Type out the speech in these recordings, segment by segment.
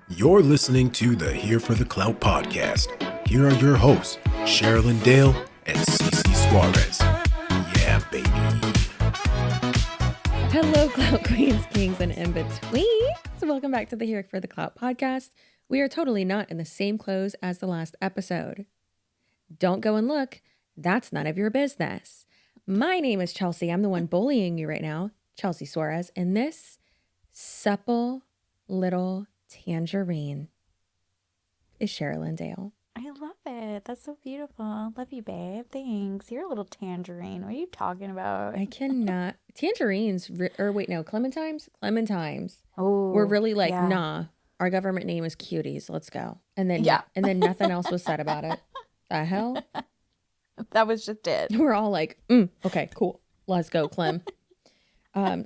You're listening to the Here for the Clout podcast. Here are your hosts, Sherilyn Dale and Cece Suarez. Yeah, baby. Hello, Clout Queens, Kings, and in-betweens. Welcome back to the Here for the Clout podcast. We are totally not in the same clothes as the last episode. Don't go and look. That's none of your business. My name is Chelsea. I'm the one bullying you right now, Chelsea Suarez, and this supple little tangerine is Sherilyn Dale. I love it. That's so beautiful. Love you, babe. Thanks. You're a little tangerine. What are you talking about? I cannot. Tangerines, clementines? Clementines. Oh, We're really like, yeah. nah, our government name is cuties. Let's go. And then, Yeah. and then nothing else was said about it. The hell? That was just it. We're all like, okay, cool. Let's go, Clem.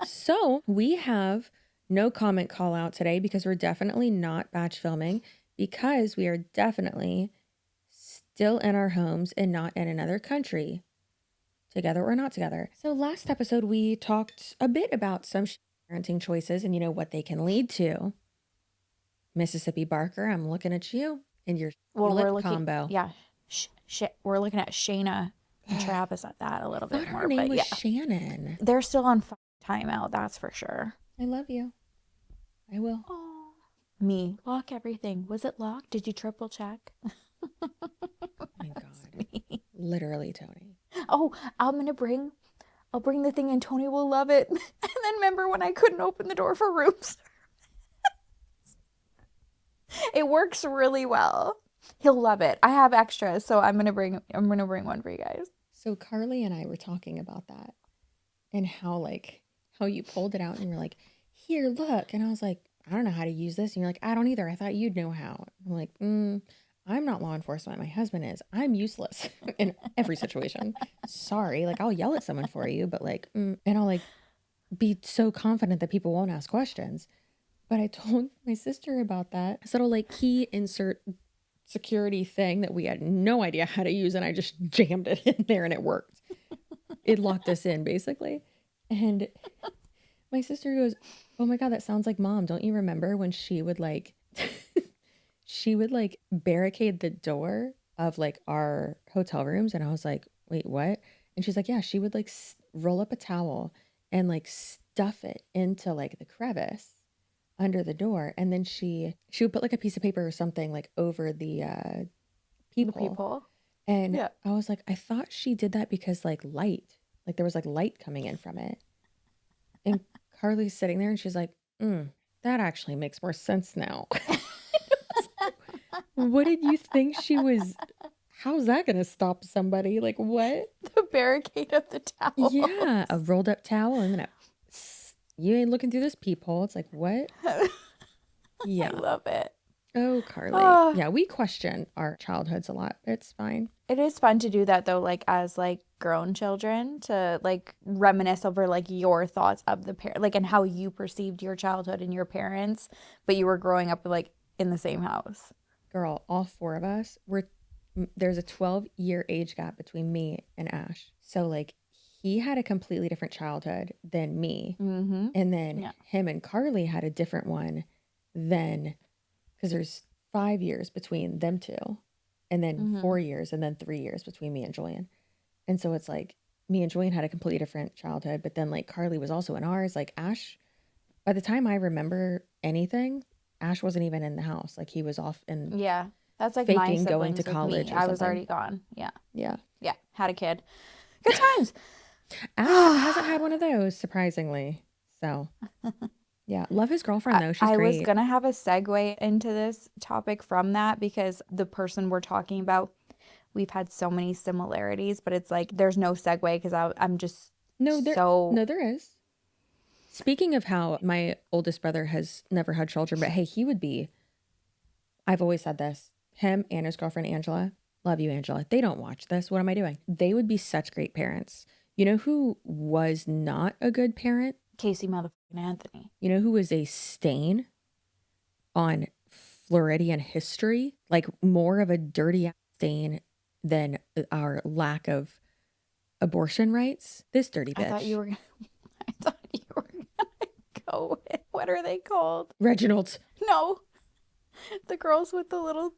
So we have no comment call out today because we're definitely not batch filming because we are definitely still in our homes and not in another country, together or not together. So last episode, we talked a bit about some parenting choices and, what they can lead to. Mississippi Barker, I'm looking at you and your lip combo. Yeah. We're looking at Shayna and Travis at that a little bit more. Her name was yeah. Shannon. They're still on timeout, that's for sure. I love you. I will. Oh, me. Lock everything. Was it locked? Did you triple check? Oh my God. Literally, Tony. Oh, I'll bring the thing and Tony will love it. And then remember when I couldn't open the door for room service? It works really well. He'll love it. I have extras, so I'm gonna bring one for you guys. So Carly and I were talking about that and how you pulled it out and you're like, here, look. And I was like, I don't know how to use this. And you're like, I don't either. I thought you'd know how. I'm like, I'm not law enforcement. My husband is. I'm useless in every situation. Sorry. I'll yell at someone for you, but and I'll be so confident that people won't ask questions. But I told my sister about that. I said, key insert security thing that we had no idea how to use. And I just jammed it in there and it worked. It locked us in basically. And my sister goes, oh my God, that sounds like Mom. Don't you remember when she would barricade the door of our hotel rooms? And I was like, wait, what? And she's like, yeah, she would roll up a towel and stuff it into the crevice under the door. And then she would put a piece of paper or something over the peephole. And yeah. I was like, I thought she did that because light, there was light coming in from it. And Carly's sitting there and she's like, that actually makes more sense now. What did you think she was? How's that going to stop somebody? What? The barricade of the towel. Yeah, a rolled up towel and then you ain't looking through this peephole. It's what? Yeah. I love it. Oh, Carly. Yeah, we question our childhoods a lot. It's fine. It is fun to do that though, as grown children to reminisce over your thoughts of the parent, and how you perceived your childhood and your parents, but you were growing up in the same house. Girl, all four of us there's a 12-year age gap between me and Ash. So he had a completely different childhood than me. Mm-hmm. And then him and Carly had a different one because there's 5 years between them two, and then 4 years, and then 3 years between me and Julian. And so it's me and Julian had a completely different childhood, but then Carly was also in ours. Ash, by the time I remember anything, Ash wasn't even in the house. He was off in that's faking my siblings going to college. I was already gone. Yeah. Had a kid. Good times. Ash hasn't had one of those, surprisingly. So, yeah. Love his girlfriend, though. She's great. I was going to have a segue into this topic from that because the person we're talking about, we've had so many similarities, but it's there's no segue because I'm just No, there is. Speaking of how my oldest brother has never had children, but hey, he would be, I've always said this, him and his girlfriend, Angela, love you, Angela. They don't watch this. What am I doing? They would be such great parents. You know who was not a good parent? Casey motherfucking Anthony. You know who was a stain on Floridian history? More of a dirty stain than our lack of abortion rights? This dirty bitch. I thought you were gonna go with, what are they called? Reginald's. No. The girls with the little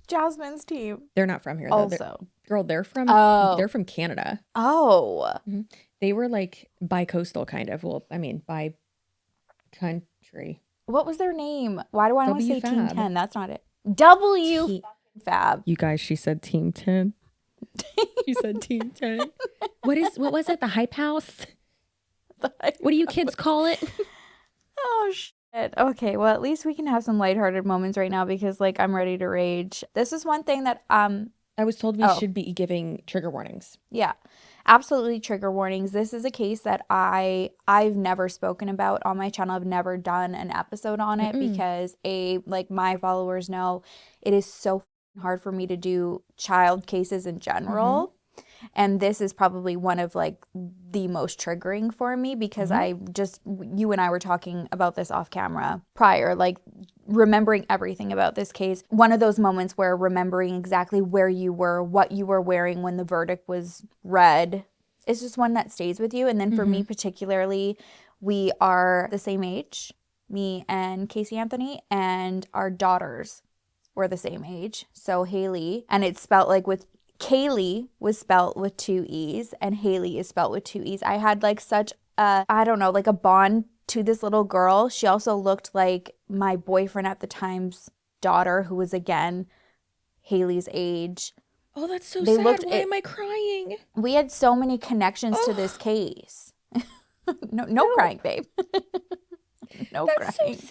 Jasmine's team. They're not from here though. Also. Girl, they're from Canada. Oh. They were like bi-coastal kind of. Well, I mean, by country. What was their name? Why do I want to say Team Fab. 10? That's not it. W Fab. You guys, she said Team 10. She said Team 10. What was it? The Hype House? What do you kids call it? Oh, shit. Okay, well, at least we can have some lighthearted moments right now because, like, I'm ready to rage. This is one thing that, I was told we should be giving trigger warnings. Yeah, absolutely trigger warnings. This is a case that I've never spoken about on my channel. I've never done an episode on it because, like, my followers know it is so hard for me to do child cases in general. And this is probably one of like the most triggering for me because you and I were talking about this off camera prior, like remembering everything about this case. One of those moments where remembering exactly where you were, what you were wearing when the verdict was read, is just one that stays with you. And then for me particularly, we are the same age, me and Casey Anthony, and our daughters were the same age. So Haley, and it's spelled like with Kaylee was spelt with 2 E's and Haley is spelt with 2 E's. I had like such a, I don't know, like a bond to this little girl. She also looked like my boyfriend at the time's daughter, who was again Haley's age. Oh, that's so sad. Why am I crying? We had so many connections to this case. No crying, babe. No that's crying. So sad.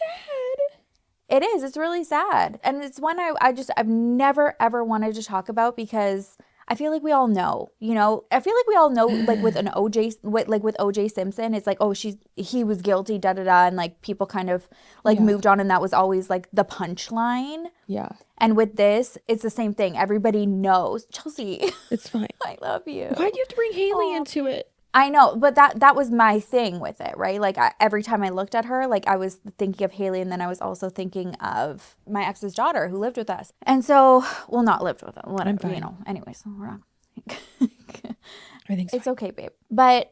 It is. It's really sad. And it's one I've never, ever wanted to talk about because I feel like we all know, you know, I feel like we all know, like with OJ Simpson, it's like, oh, he was guilty, da-da-da. And like people kind of like moved on. And that was always like the punchline. Yeah. And with this, it's the same thing. Everybody knows. Chelsea. It's fine. I love you. Why'd you have to bring Haley into it? I know, but that was my thing with it, right? Like every time I looked at her, like I was thinking of Haley, and then I was also thinking of my ex's daughter who lived with us. And so, well, not lived with us, whatever, you know. Anyways, we're not. Everything's it's fine. okay, babe. But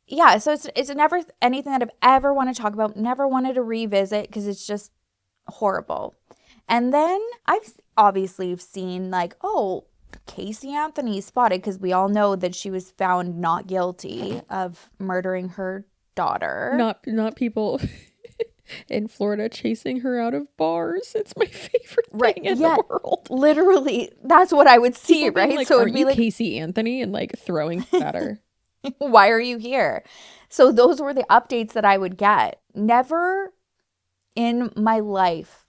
yeah, so it's never anything that I've ever wanted to talk about. Never wanted to revisit because it's just horrible. And then I've obviously seen like, oh, Casey Anthony spotted, because we all know that she was found not guilty of murdering her daughter. Not people in Florida chasing her out of bars. It's my favorite thing in the world. Literally, that's what I would see, people right? Like, so it'd it'd be be like like, Casey Anthony and like throwing at her. why are you here? So those were the updates that I would get. Never in my life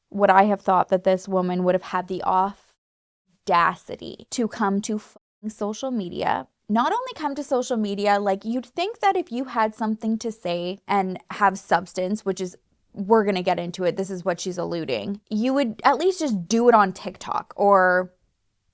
would I have thought that this woman would have had the audacity to come to social media. Not only come to social media, like you'd think that if you had something to say and have substance, which is, we're going to get into it, this is what she's alluding, you would at least just do it on TikTok or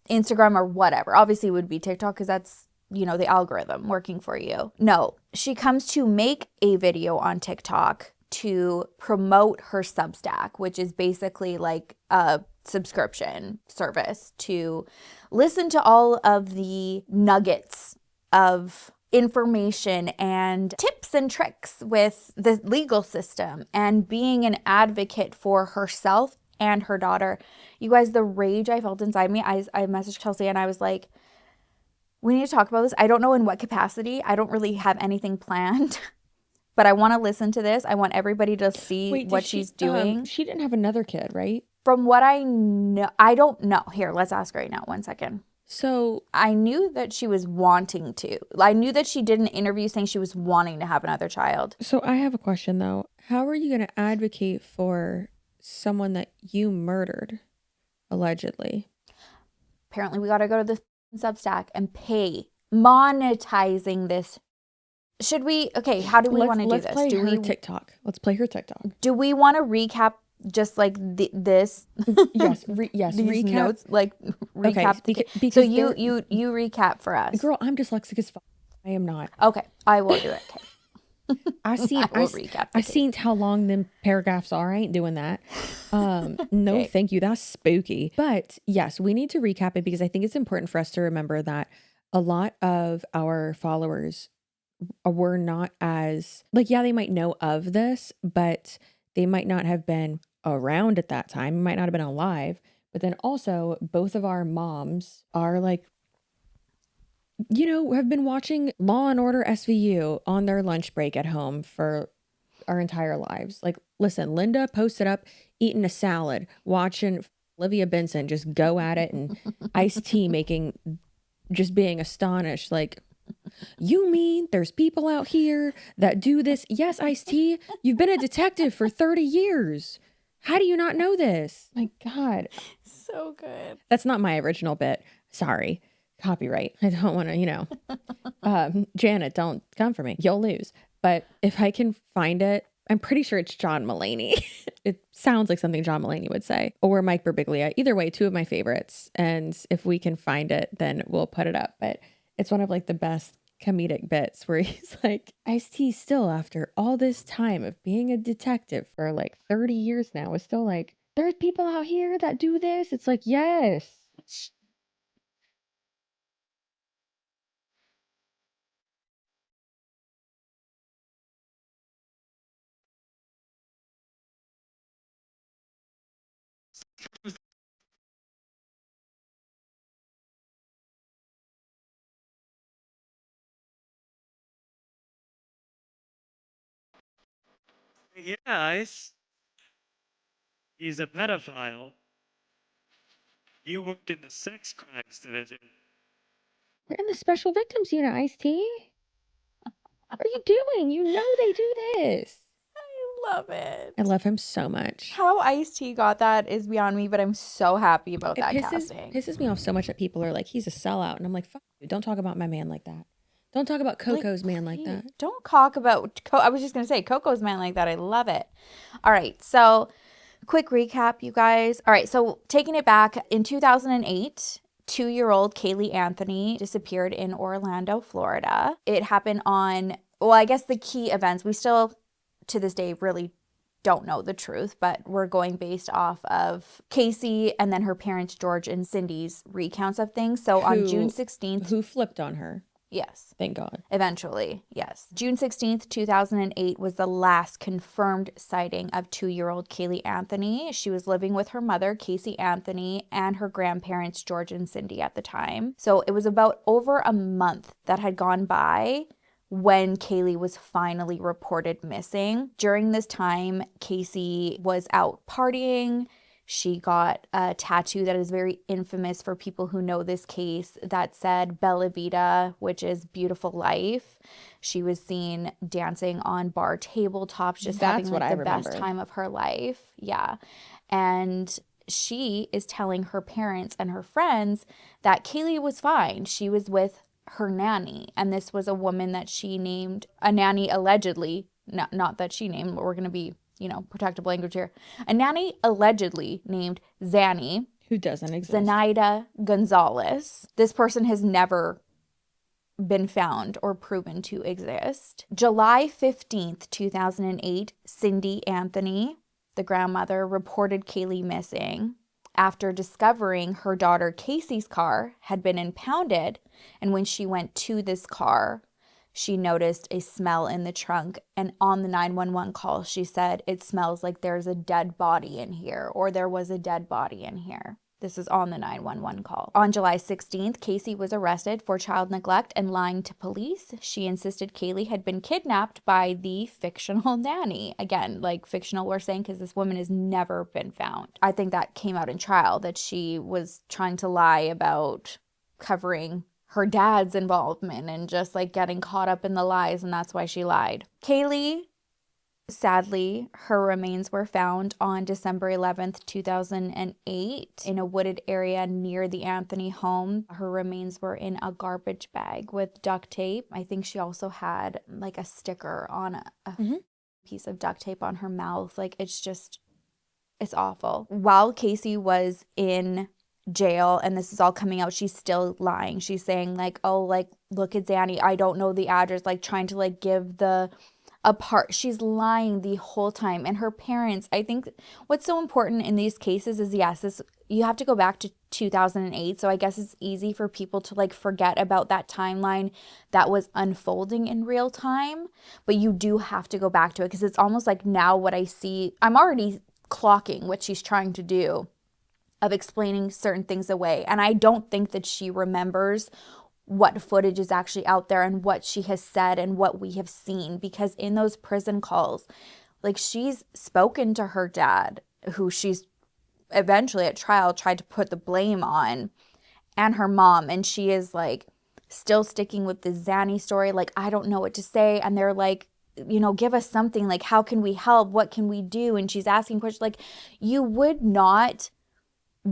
Instagram or whatever. Obviously it would be TikTok because that's, you know, the algorithm working for you. No, she comes to make a video on TikTok to promote her Substack, which is basically like a subscription service to listen to all of the nuggets of information and tips and tricks with the legal system and being an advocate for herself and her daughter. You guys, the rage I felt inside me, I messaged Kelsey and I was like, we need to talk about this. I don't know in what capacity. I don't really have anything planned. But I want to listen to this. I want everybody to see what she's doing. She didn't have another kid, right? From what I know, I don't know. Here, let's ask right now. 1 second. So I knew that she was wanting to. I knew that she did an interview saying she was wanting to have another child. So I have a question though. How are you going to advocate for someone that you murdered, allegedly? Apparently, we got to go to the Substack and pay monetizing this. Should we? Okay, how do we want to do this? Let's play her TikTok. Let's play her TikTok. Do we want to recap just like this? Yes, yes. These Recap. Notes, like recap. Okay, because so you recap for us. Girl, I'm dyslexic as fuck. I am not. Okay, I will do it. Okay. I seen how long them paragraphs are. I ain't doing that. No, Okay. thank you. That's spooky. But yes, we need to recap it because I think it's important for us to remember that a lot of our followers were not as like, yeah, they might know of this, but they might not have been around at that time, might not have been alive, but then also both of our moms are like, have been watching Law and Order SVU on their lunch break at home for our entire lives. Like, listen, Linda posted up eating a salad, watching Olivia Benson just go at it, and Ice-T just being astonished. Like, you mean there's people out here that do this? Yes, Ice-T, you've been a detective for 30 years. How do you not know this? My God. So good. That's not my original bit. Sorry. Copyright. I don't want to, Janet, don't come for me. You'll lose. But if I can find it, I'm pretty sure it's John Mulaney. It sounds like something John Mulaney would say. Or Mike Birbiglia. Either way, two of my favorites. And if we can find it, then we'll put it up. But it's one of like the best comedic bits where he's like, Ice-T still, after all this time of being a detective for like 30 years now, is still like, there's people out here that do this. It's like, yes. Yes, he's a pedophile. You worked in the sex crimes division. They're in the special victims unit, Ice-T. What are you doing? You know they do this. I love it. I love him so much. How Ice-T got that is beyond me, but I'm so happy about that pisses casting. me off so much that people are like, he's a sellout. And I'm like, fuck you. Don't talk about my man like that. Don't talk about Coco's man like that. Don't talk about I was just going to say Coco's man like that. I love it. All right. So quick recap, you guys. All right. So taking it back, in 2008, 2-year-old Kaylee Anthony disappeared in Orlando, Florida. It happened on, well, I guess the key events, we still to this day really don't know the truth, but we're going based off of Casey and then her parents, George and Cindy's recounts of things. So on June 16th. Who flipped on her? Yes. Thank God. Eventually, yes. June 16th, 2008 was the last confirmed sighting of 2-year-old Kaylee Anthony. She was living with her mother, Casey Anthony, and her grandparents, George and Cindy, at the time. So it was about over a month that had gone by when Kaylee was finally reported missing. During this time, Casey was out partying. She got a tattoo that is very infamous for people who know this case that said Bella Vita, which is beautiful life. She was seen dancing on bar tabletops, just having like the best time of her life. Yeah. And she is telling her parents and her friends that Kaylee was fine. She was with her nanny. And this was a woman that she named, a nanny allegedly, not that she named, but we're going to be protective language here. A nanny allegedly named Zanny. Who doesn't exist. Zenaida Gonzalez. This person has never been found or proven to exist. July 15th, 2008, Cindy Anthony, the grandmother, reported Kaylee missing after discovering her daughter Casey's car had been impounded. And when she went to this car, she noticed a smell in the trunk, and on the 911 call, she said, it smells like there's a dead body in here, or there was a dead body in here. This is on the 911 call. On July 16th, Casey was arrested for child neglect and lying to police. She insisted Kaylee had been kidnapped by the fictional nanny. Again, like fictional we're saying because this woman has never been found. I think that came out in trial, that she was trying to lie about covering her dad's involvement and just like getting caught up in the lies, and that's why she lied. Kaylee, sadly, her remains were found on December 11th, 2008 in a wooded area near the Anthony home. Her remains were in a garbage bag with duct tape. I think she also had like a sticker on a piece of duct tape on her mouth. Like it's awful. While Casey was in jail and this is all coming out, she's still lying. She's saying like, oh, like look at Zanny, I don't know the address, like trying to like give the apart. She's lying the whole time. And her parents, I think what's so important in these cases is, yes, you have to go back to 2008. So I guess it's easy for people to like forget about that timeline that was unfolding in real time. But you do have to go back to it because it's almost like now what I see, I'm already clocking what she's trying to do, of explaining certain things away. And I don't think that she remembers what footage is actually out there and what she has said and what we have seen, because in those prison calls, like, she's spoken to her dad, who she's eventually at trial tried to put the blame on, and her mom, and she is like still sticking with the Zanny story, like, I don't know what to say. And they're like, you know, give us something, like, how can we help, what can we do? And she's asking questions. Like, you would not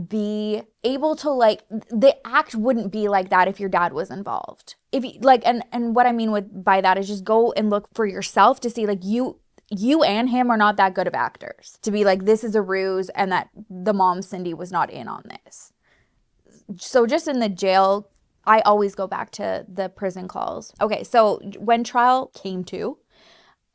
be able to, like, the act wouldn't be like that if your dad was involved. If you, like, and what I mean by that is just go and look for yourself to see, like, you and him are not that good of actors to be like, this is a ruse and that the mom Cindy was not in on this. So just in the jail, I always go back to the prison calls. Okay, so when trial came to,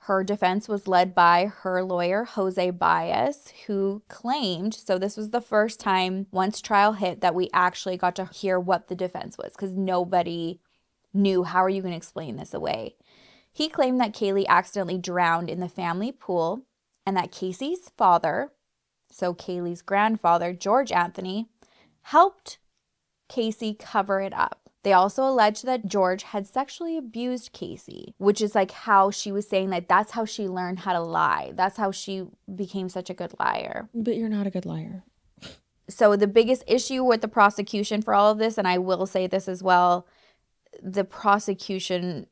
her defense was led by her lawyer, Jose Baez, who claimed, so this was the first time once trial hit that we actually got to hear what the defense was, because nobody knew, how are you going to explain this away? He claimed that Kaylee accidentally drowned in the family pool and that Casey's father, so Kaylee's grandfather, George Anthony, helped Casey cover it up. They also alleged that George had sexually abused Casey, which is like how she was saying that that's how she learned how to lie. That's how she became such a good liar. But you're not a good liar. So the biggest issue with the prosecution for all of this, and I will say this as well, the prosecution,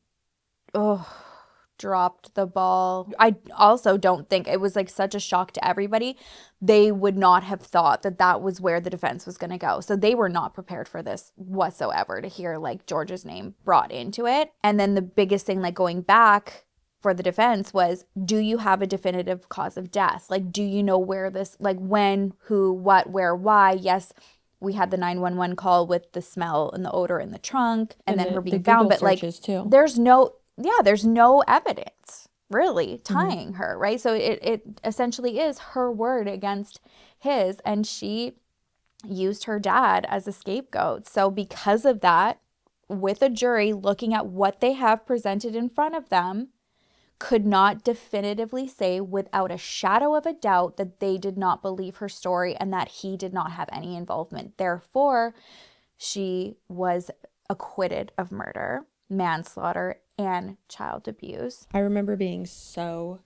dropped the ball. I also don't think, it was like such a shock to everybody. They would not have thought that that was where the defense was going to go. So they were not prepared for this whatsoever, to hear like George's name brought into it. And then the biggest thing, like, going back for the defense was, do you have a definitive cause of death? Like, do you know where this, like, when, who, what, where, why? Yes, we had the 911 call with the smell and the odor in the trunk and then her being found. But like, too. there's no evidence really tying her, right? So it essentially is her word against his, and she used her dad as a scapegoat. So because of that, with a jury looking at what they have presented in front of them, could not definitively say without a shadow of a doubt that they did not believe her story and that he did not have any involvement. Therefore, she was acquitted of murder, manslaughter, and child abuse. I remember being so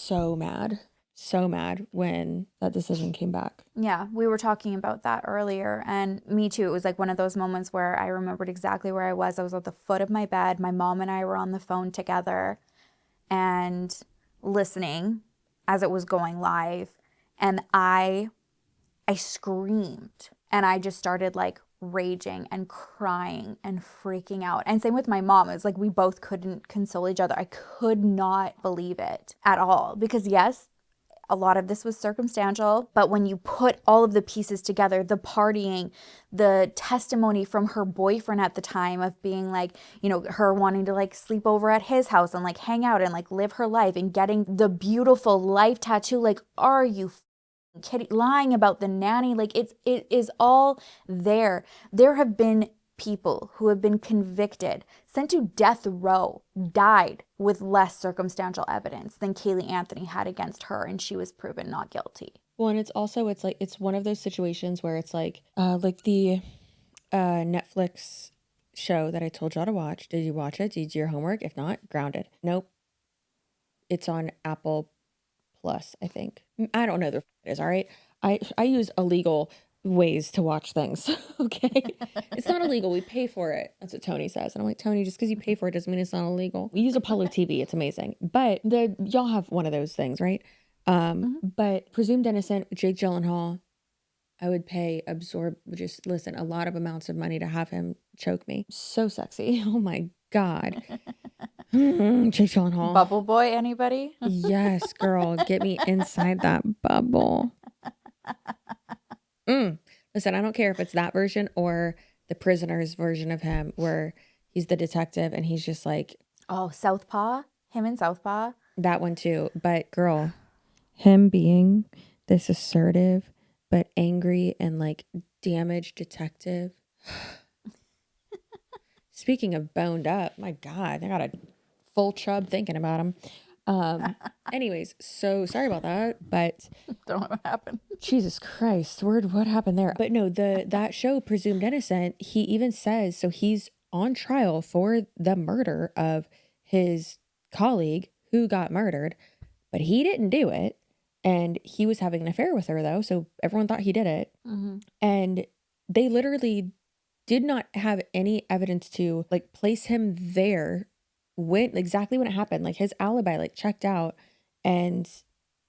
mad when that decision came back. Yeah, we were talking about that earlier, and me too. It was like one of those moments where I remembered exactly where I was. I was at the foot of my bed. My mom and I were on the phone together and listening as it was going live, and I screamed, and I just started like raging and crying and freaking out. And same with my mom. It was like we both couldn't console each other. I could not believe it at all, because yes, a lot of this was circumstantial, but when you put all of the pieces together, the partying, the testimony from her boyfriend at the time of being like, you know, her wanting to like sleep over at his house and like hang out and like live her life and getting the beautiful life tattoo, like, are you kidding? Lying about the nanny, like it is all there. There have been people who have been convicted, sent to death row, died with less circumstantial evidence than Kaylee Anthony had against her, and she was proven not guilty. Well, and it's like it's one of those situations where it's like the Netflix show that I told y'all to watch. Did you watch it? Did you do your homework? If not, Grounded. Nope. It's on Apple Plus, I think. I don't know the it is, all right? I use illegal ways to watch things, okay? It's not illegal. We pay for it. That's what Tony says. And I'm like, Tony, just because you pay for it doesn't mean it's not illegal. We use Apollo TV. It's amazing. But y'all have one of those things, right? But Presumed Innocent, Jake Gyllenhaal, I would pay just listen, a lot of amounts of money to have him choke me. So sexy. Oh my God. Jake Gyllenhaal. Bubble boy, anybody? Yes, girl. Get me inside that bubble. Listen, I don't care if it's that version or the Prisoner's version of him where he's the detective and he's just like... Oh, Southpaw? Him in Southpaw? That one too. But girl, him being this assertive but angry and like damaged detective. Speaking of boned up, my God, I got a full chub thinking about him. Anyways, so sorry about that, but Don't know what happened. Jesus Christ, what happened there? But no, that show Presumed Innocent, he even says, so he's on trial for the murder of his colleague who got murdered, but he didn't do it. And he was having an affair with her though, so everyone thought he did it. Mm-hmm. And they literally did not have any evidence to like place him there when exactly when it happened. Like his alibi like checked out, and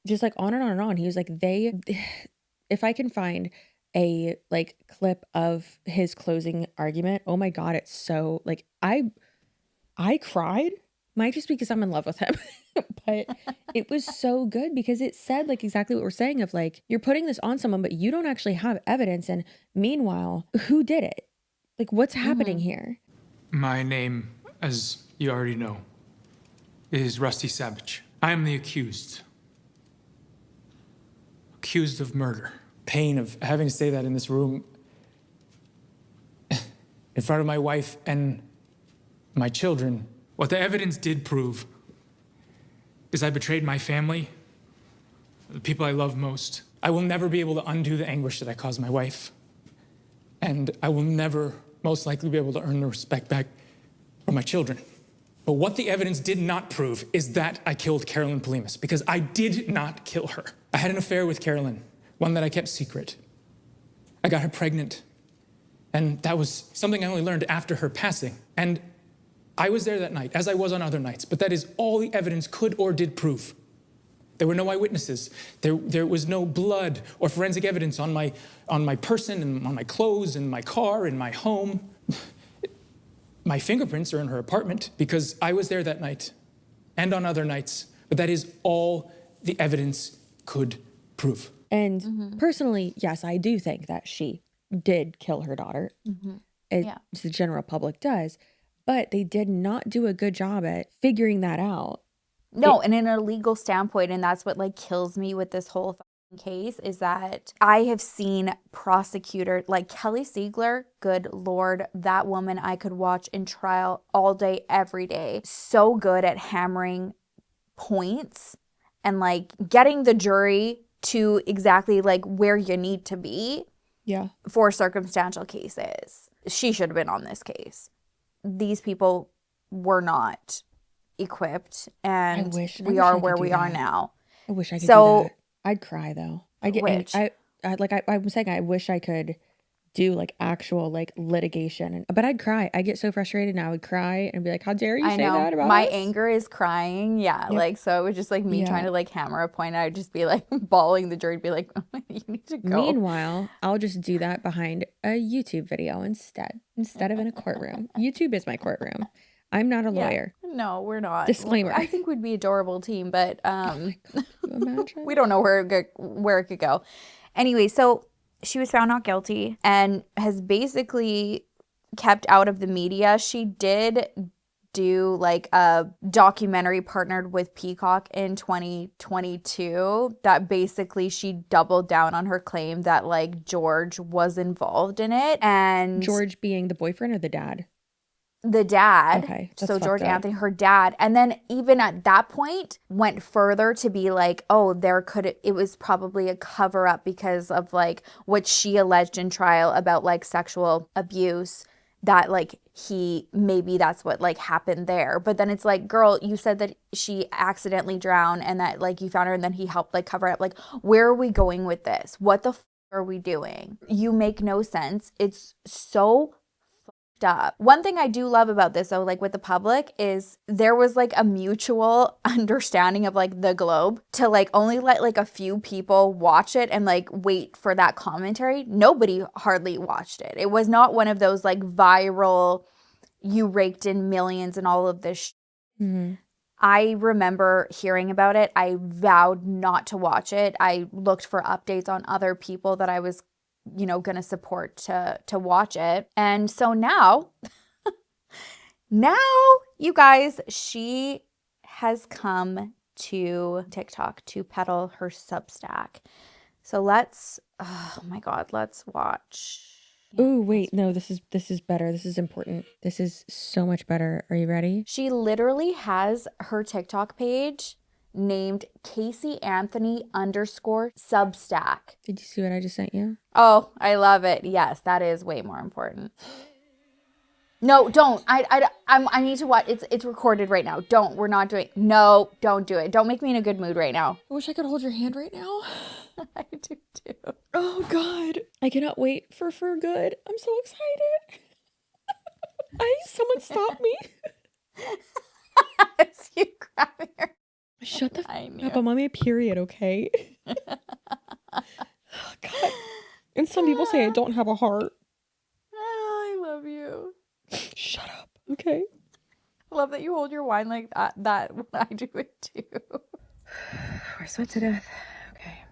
just like on and on and on. He was like, if I can find a like clip of his closing argument, oh my God, it's so like I cried. Might just because I'm in love with him. But it was so good because it said like exactly what we're saying of like, you're putting this on someone, but you don't actually have evidence. And meanwhile, who did it? Like, what's happening here? My name, as you already know, is Rusty Savage. I am the accused. Accused of murder. Pain of having to say that in this room in front of my wife and my children. What the evidence did prove is I betrayed my family, the people I love most. I will never be able to undo the anguish that I caused my wife. And I will never, most likely, be able to earn the respect back from my children. But what the evidence did not prove is that I killed Carolyn Polimas, because I did not kill her. I had an affair with Carolyn, one that I kept secret. I got her pregnant, and that was something I only learned after her passing. And I was there that night, as I was on other nights, but that is all the evidence could or did prove. There were no eyewitnesses. There was no blood or forensic evidence on my person and on my clothes and my car and my home. My fingerprints are in her apartment because I was there that night and on other nights, but that is all the evidence could prove. And personally, yes, I do think that she did kill her daughter. The general public does, but they did not do a good job at figuring that out. No, and in a legal standpoint, and that's what like kills me with this whole case, is that I have seen prosecutor like Kelly Siegler, good Lord, that woman I could watch in trial all day, every day. So good at hammering points and like getting the jury to exactly like where you need to be. Yeah. For circumstantial cases. She should have been on this case. These people were not equipped, and we are where we are now. I wish I could do that. I'd cry though. I'm saying I wish I could do like actual like litigation, but I'd cry. I get so frustrated and I would cry and be like, how dare you say that about my us? anger is crying. Yeah. Yep. Like, so it was just like me trying to like hammer a point. I'd just be like bawling the jury, be like, oh, you need to go. Meanwhile, I'll just do that behind a YouTube video instead of in a courtroom. YouTube is my courtroom. I'm not a lawyer. No, we're not. Disclaimer. I think we'd be an adorable team, but oh my God, we don't know where it could go. Anyway, so she was found not guilty and has basically kept out of the media. She did do like a documentary partnered with Peacock in 2022 that basically she doubled down on her claim that like George was involved in it. And George being the boyfriend or the dad? The dad. Okay. So George Anthony, her dad. And then even at that point went further to be like, oh, it was probably a cover up because of like what she alleged in trial about like sexual abuse, that like maybe that's what like happened there. But then it's like, girl, you said that she accidentally drowned and that like you found her and then he helped like cover it up. Like, where are we going with this? What the are we doing? You make no sense. It's so up. One thing I do love about this though, like with the public, is there was like a mutual understanding of like the Globe to like only let like a few people watch it and like wait for that commentary. Nobody hardly watched it. It was not one of those like viral, you raked in millions and all of this I remember hearing about it. I vowed not to watch it. I looked for updates on other people that I was going to support to watch it. And so now, you guys, she has come to TikTok to peddle her Substack. So let's watch. Oh, wait, no, this is better. This is important. This is so much better. Are you ready? She literally has her TikTok page named Casey Anthony _Substack. Did you see what I just sent you? Oh, I love it. Yes, that is way more important. No, don't. I need to watch. It's recorded right now. Don't. We're not doing. No, don't do it. Don't make me in a good mood right now. I wish I could hold your hand right now. I do too. Oh God, I cannot wait for good. I'm so excited. Someone stop me. It's you grabbing her. Shut the I knew. up. I'm on my period, okay? God. And some people say I don't have a heart. Oh, I love you. Shut up, okay? I love that you hold your wine like that when I do it too. I sweat to death. Okay.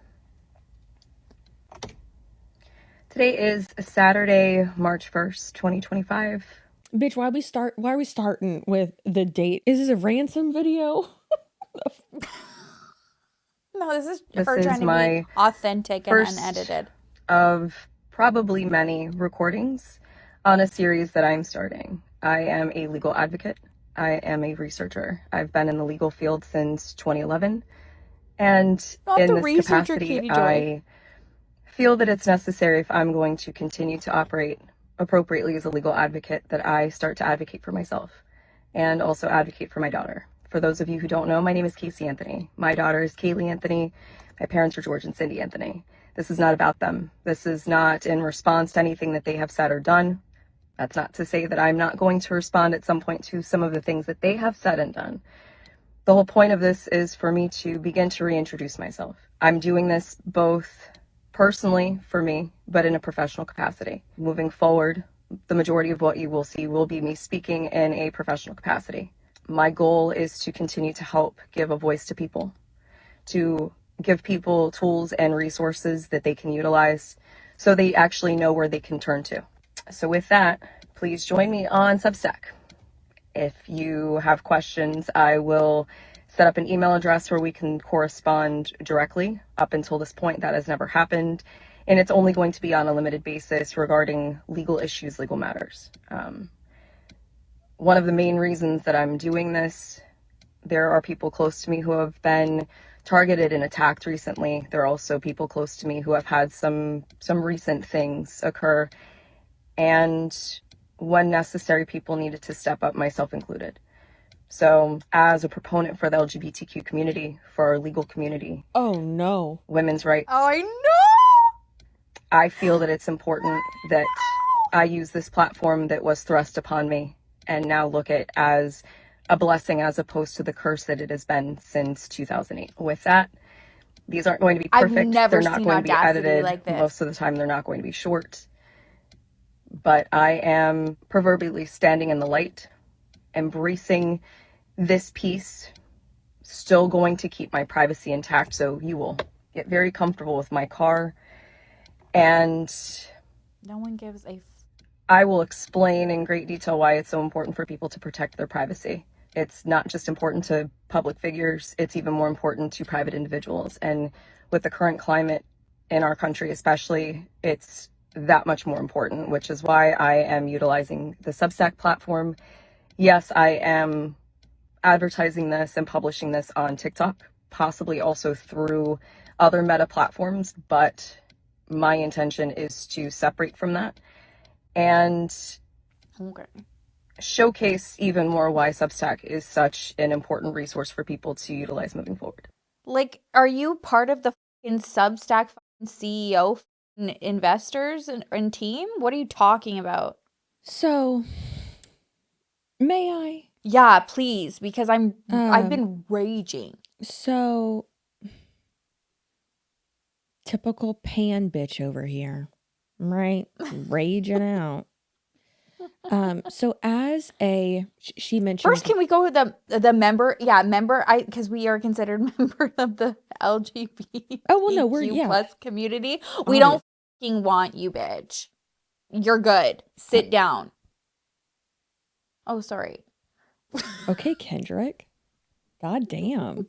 Today is Saturday, March 1st, 2025. Bitch, why are we starting with the date? Is this a ransom video? No, this is This her is trying to my be authentic and first unedited. Of probably many recordings on a series that I'm starting. I am a legal advocate. I am a researcher. I've been in the legal field since 2011. And Not in the this researcher, capacity, Katie Joy. I feel that it's necessary, if I'm going to continue to operate appropriately as a legal advocate, that I start to advocate for myself and also advocate for my daughter. For those of you who don't know, my name is Casey Anthony. My daughter is Kaylee Anthony. My parents are George and Cindy Anthony. This is not about them. This is not in response to anything that they have said or done. That's not to say that I'm not going to respond at some point to some of the things that they have said and done. The whole point of this is for me to begin to reintroduce myself. I'm doing this both personally for me, but in a professional capacity. Moving forward, the majority of what you will see will be me speaking in a professional capacity. My goal is to continue to help give a voice to people, to give people tools and resources that they can utilize so they actually know where they can turn to. So with that, please join me on Substack. If you have questions, I will set up an email address where we can correspond directly. Up until this point, that has never happened. And it's only going to be on a limited basis regarding legal issues, legal matters. One of the main reasons that I'm doing this, there are people close to me who have been targeted and attacked recently. There are also people close to me who have had some recent things occur. And when necessary, people needed to step up, myself included. So as a proponent for the LGBTQ community, for our legal community, Oh no. women's rights, Oh, I know. I feel that it's important that I use this platform that was thrust upon me and now look at as a blessing as opposed to the curse that it has been since 2008. With that, these aren't going to be perfect. I've never They're not seen going to be audacity edited. like this. Most of the time, they're not going to be short. But I am proverbially standing in the light, embracing this piece, still going to keep my privacy intact. So you will get very comfortable with my car. And No one gives a I will explain in great detail why it's so important for people to protect their privacy. It's not just important to public figures, it's even more important to private individuals. And with the current climate in our country especially, it's that much more important, which is why I am utilizing the Substack platform. Yes, I am advertising this and publishing this on TikTok, possibly also through other meta platforms, but my intention is to separate from that and showcase even more why Substack is such an important resource for people to utilize moving forward. Like, are you part of the fucking Substack fucking CEO investors and team? What are you talking about? So, may I? Yeah, please, because I've been raging. So, typical pan bitch over here, right? Raging out. So as she mentioned. First, can we go with the member? Yeah, because we are considered members of the LGBT. Oh well, no, we're plus community. We don't fucking want you, bitch. You're good. Sit down. Oh, sorry. Okay, Kendrick. God damn.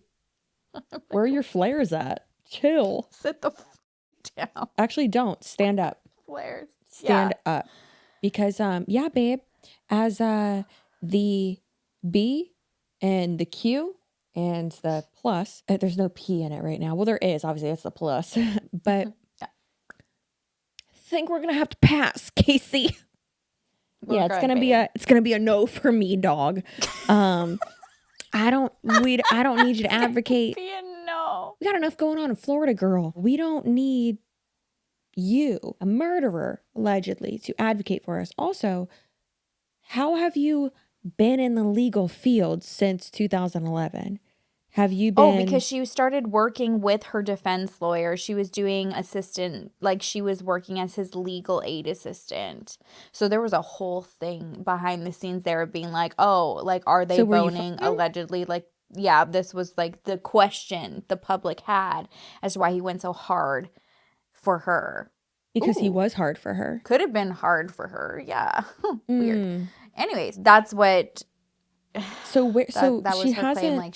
Where are your flares at? Chill. Sit the down. Actually, don't. Stand up. Flares. Stand up. Because, yeah, babe, as the B and the Q And the plus, there's no P in it right now. Well, there is, obviously, it's the plus. But I think we're going to have to pass, Casey. Yeah, it's gonna be a no for me, dog. I don't need you to advocate. No. We got enough going on in Florida, girl. We don't need you, a murderer, allegedly, to advocate for us. Also, how have you been in the legal field since 2011? Have you been? Oh, because she started working with her defense lawyer. She was doing assistant, like she was working as his legal aid assistant. So there was a whole thing behind the scenes there of being like, oh, like, are they So were you boning fine? allegedly? Like, yeah, this was like the question the public had as to why he went so hard for her. Because he Ooh. was hard for her. Could have been hard for her. Yeah. Weird. Mm. Anyways, that's what. So that was she her claim. hasn't. Like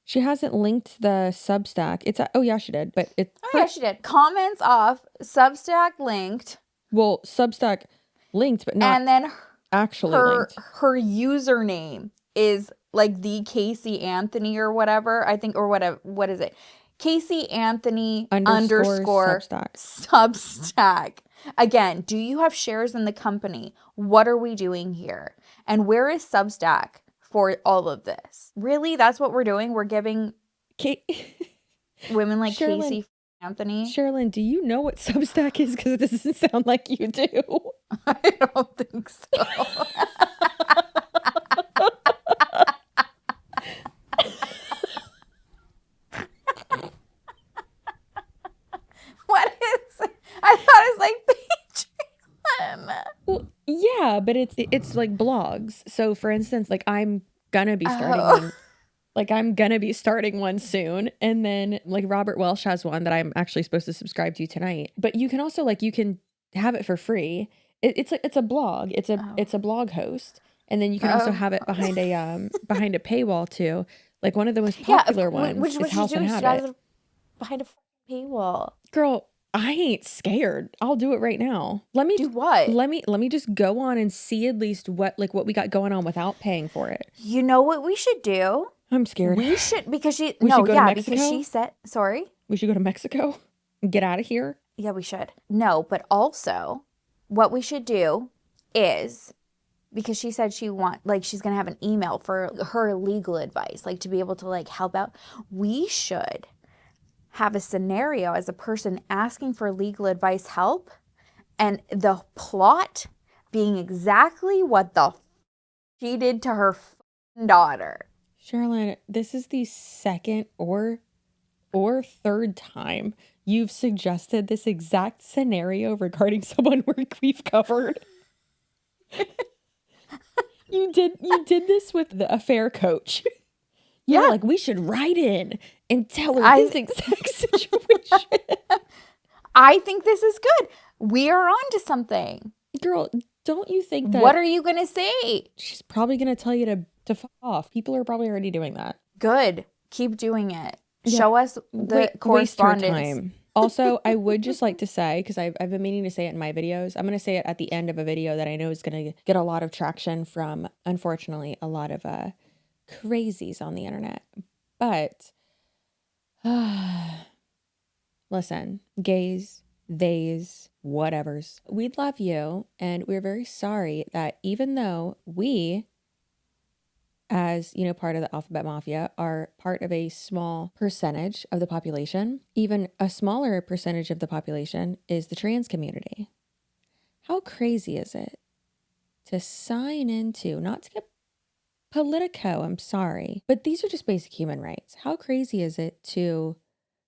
She hasn't linked the Substack. Oh yeah, she did. But yeah, she did. Comments off, Substack linked. Well, Substack linked, but not and then actually linked. Her username is like the Casey Anthony or whatever, I think, or whatever. What is it? Casey Anthony underscore Substack. Again, do you have shares in the company? What are we doing here? And where is Substack for all of this? Really? That's what we're doing? We're giving women like Casey Anthony? Sherilyn, do you know what Substack is? Because it doesn't sound like you do. I don't think so. What is it? I thought it was like Patreon. Well, yeah, but it's like blogs. So for instance, like I'm gonna be starting one. Like I'm gonna be starting one soon. And then like Robert Welsh has one that I'm actually supposed to subscribe to tonight. But you can also you can have it for free. It's a blog. It's a blog host. And then you can also have it behind a paywall too. Like one of the most popular ones is House and Habit. Behind a paywall. Girl, I ain't scared. I'll do it right now. Let me do what? Let me just go on and see at least what we got going on without paying for it. You know what we should do? I'm scared. We should because she we should go to Mexico? Because she said sorry. We should go to Mexico and get out of here. Yeah, we should. No, but also what we should do is because she said she's gonna have an email for her legal advice, like to be able to help out. We should have a scenario as a person asking for legal advice and the plot being exactly what the she did to her daughter. Sherilyn, this is the second or third time you've suggested this exact scenario regarding someone we've covered. You did this with the affair coach. You're like, we should write in and tell her this exact situation. I think this is good. We are on to something. Girl, don't you think that... What are you going to say? She's probably going to tell you to fuck off. People are probably already doing that. Good. Keep doing it. Yeah. Show us the correspondence. Waste her time. Also, I would just like to say, because I've been meaning to say it in my videos, I'm going to say it at the end of a video that I know is going to get a lot of traction from, unfortunately, a lot of crazies on the internet. But listen, gays, theys, whatevers, we love you, and we're very sorry that even though we, as part of the Alphabet Mafia, are part of a small percentage of the population, even a smaller percentage of the population is the trans community. How crazy is it to sign into, not to get Politico, I'm sorry, but these are just basic human rights. How crazy is it to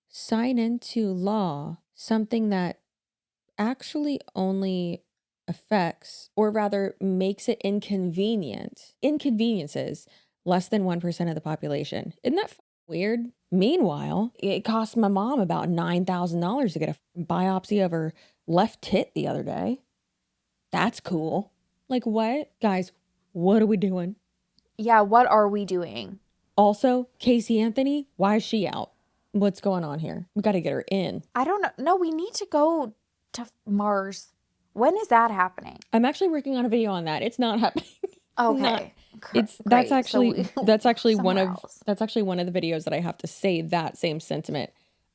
sign into law something that actually only affects, or rather makes it inconveniences less than 1% of the population? Isn't that weird? Meanwhile, it cost my mom about $9,000 to get a biopsy of her left tit the other day. That's cool. Like what? Guys, what are we doing? Yeah, what are we doing? Also, Casey Anthony, why is she out? What's going on here? We got to get her in. I don't know. No, we need to go to Mars. When is that happening? I'm actually working on a video on that. It's not happening. Okay. That's Great. So actually that's actually one somewhere of else. that's actually one of the videos that I have to say that same sentiment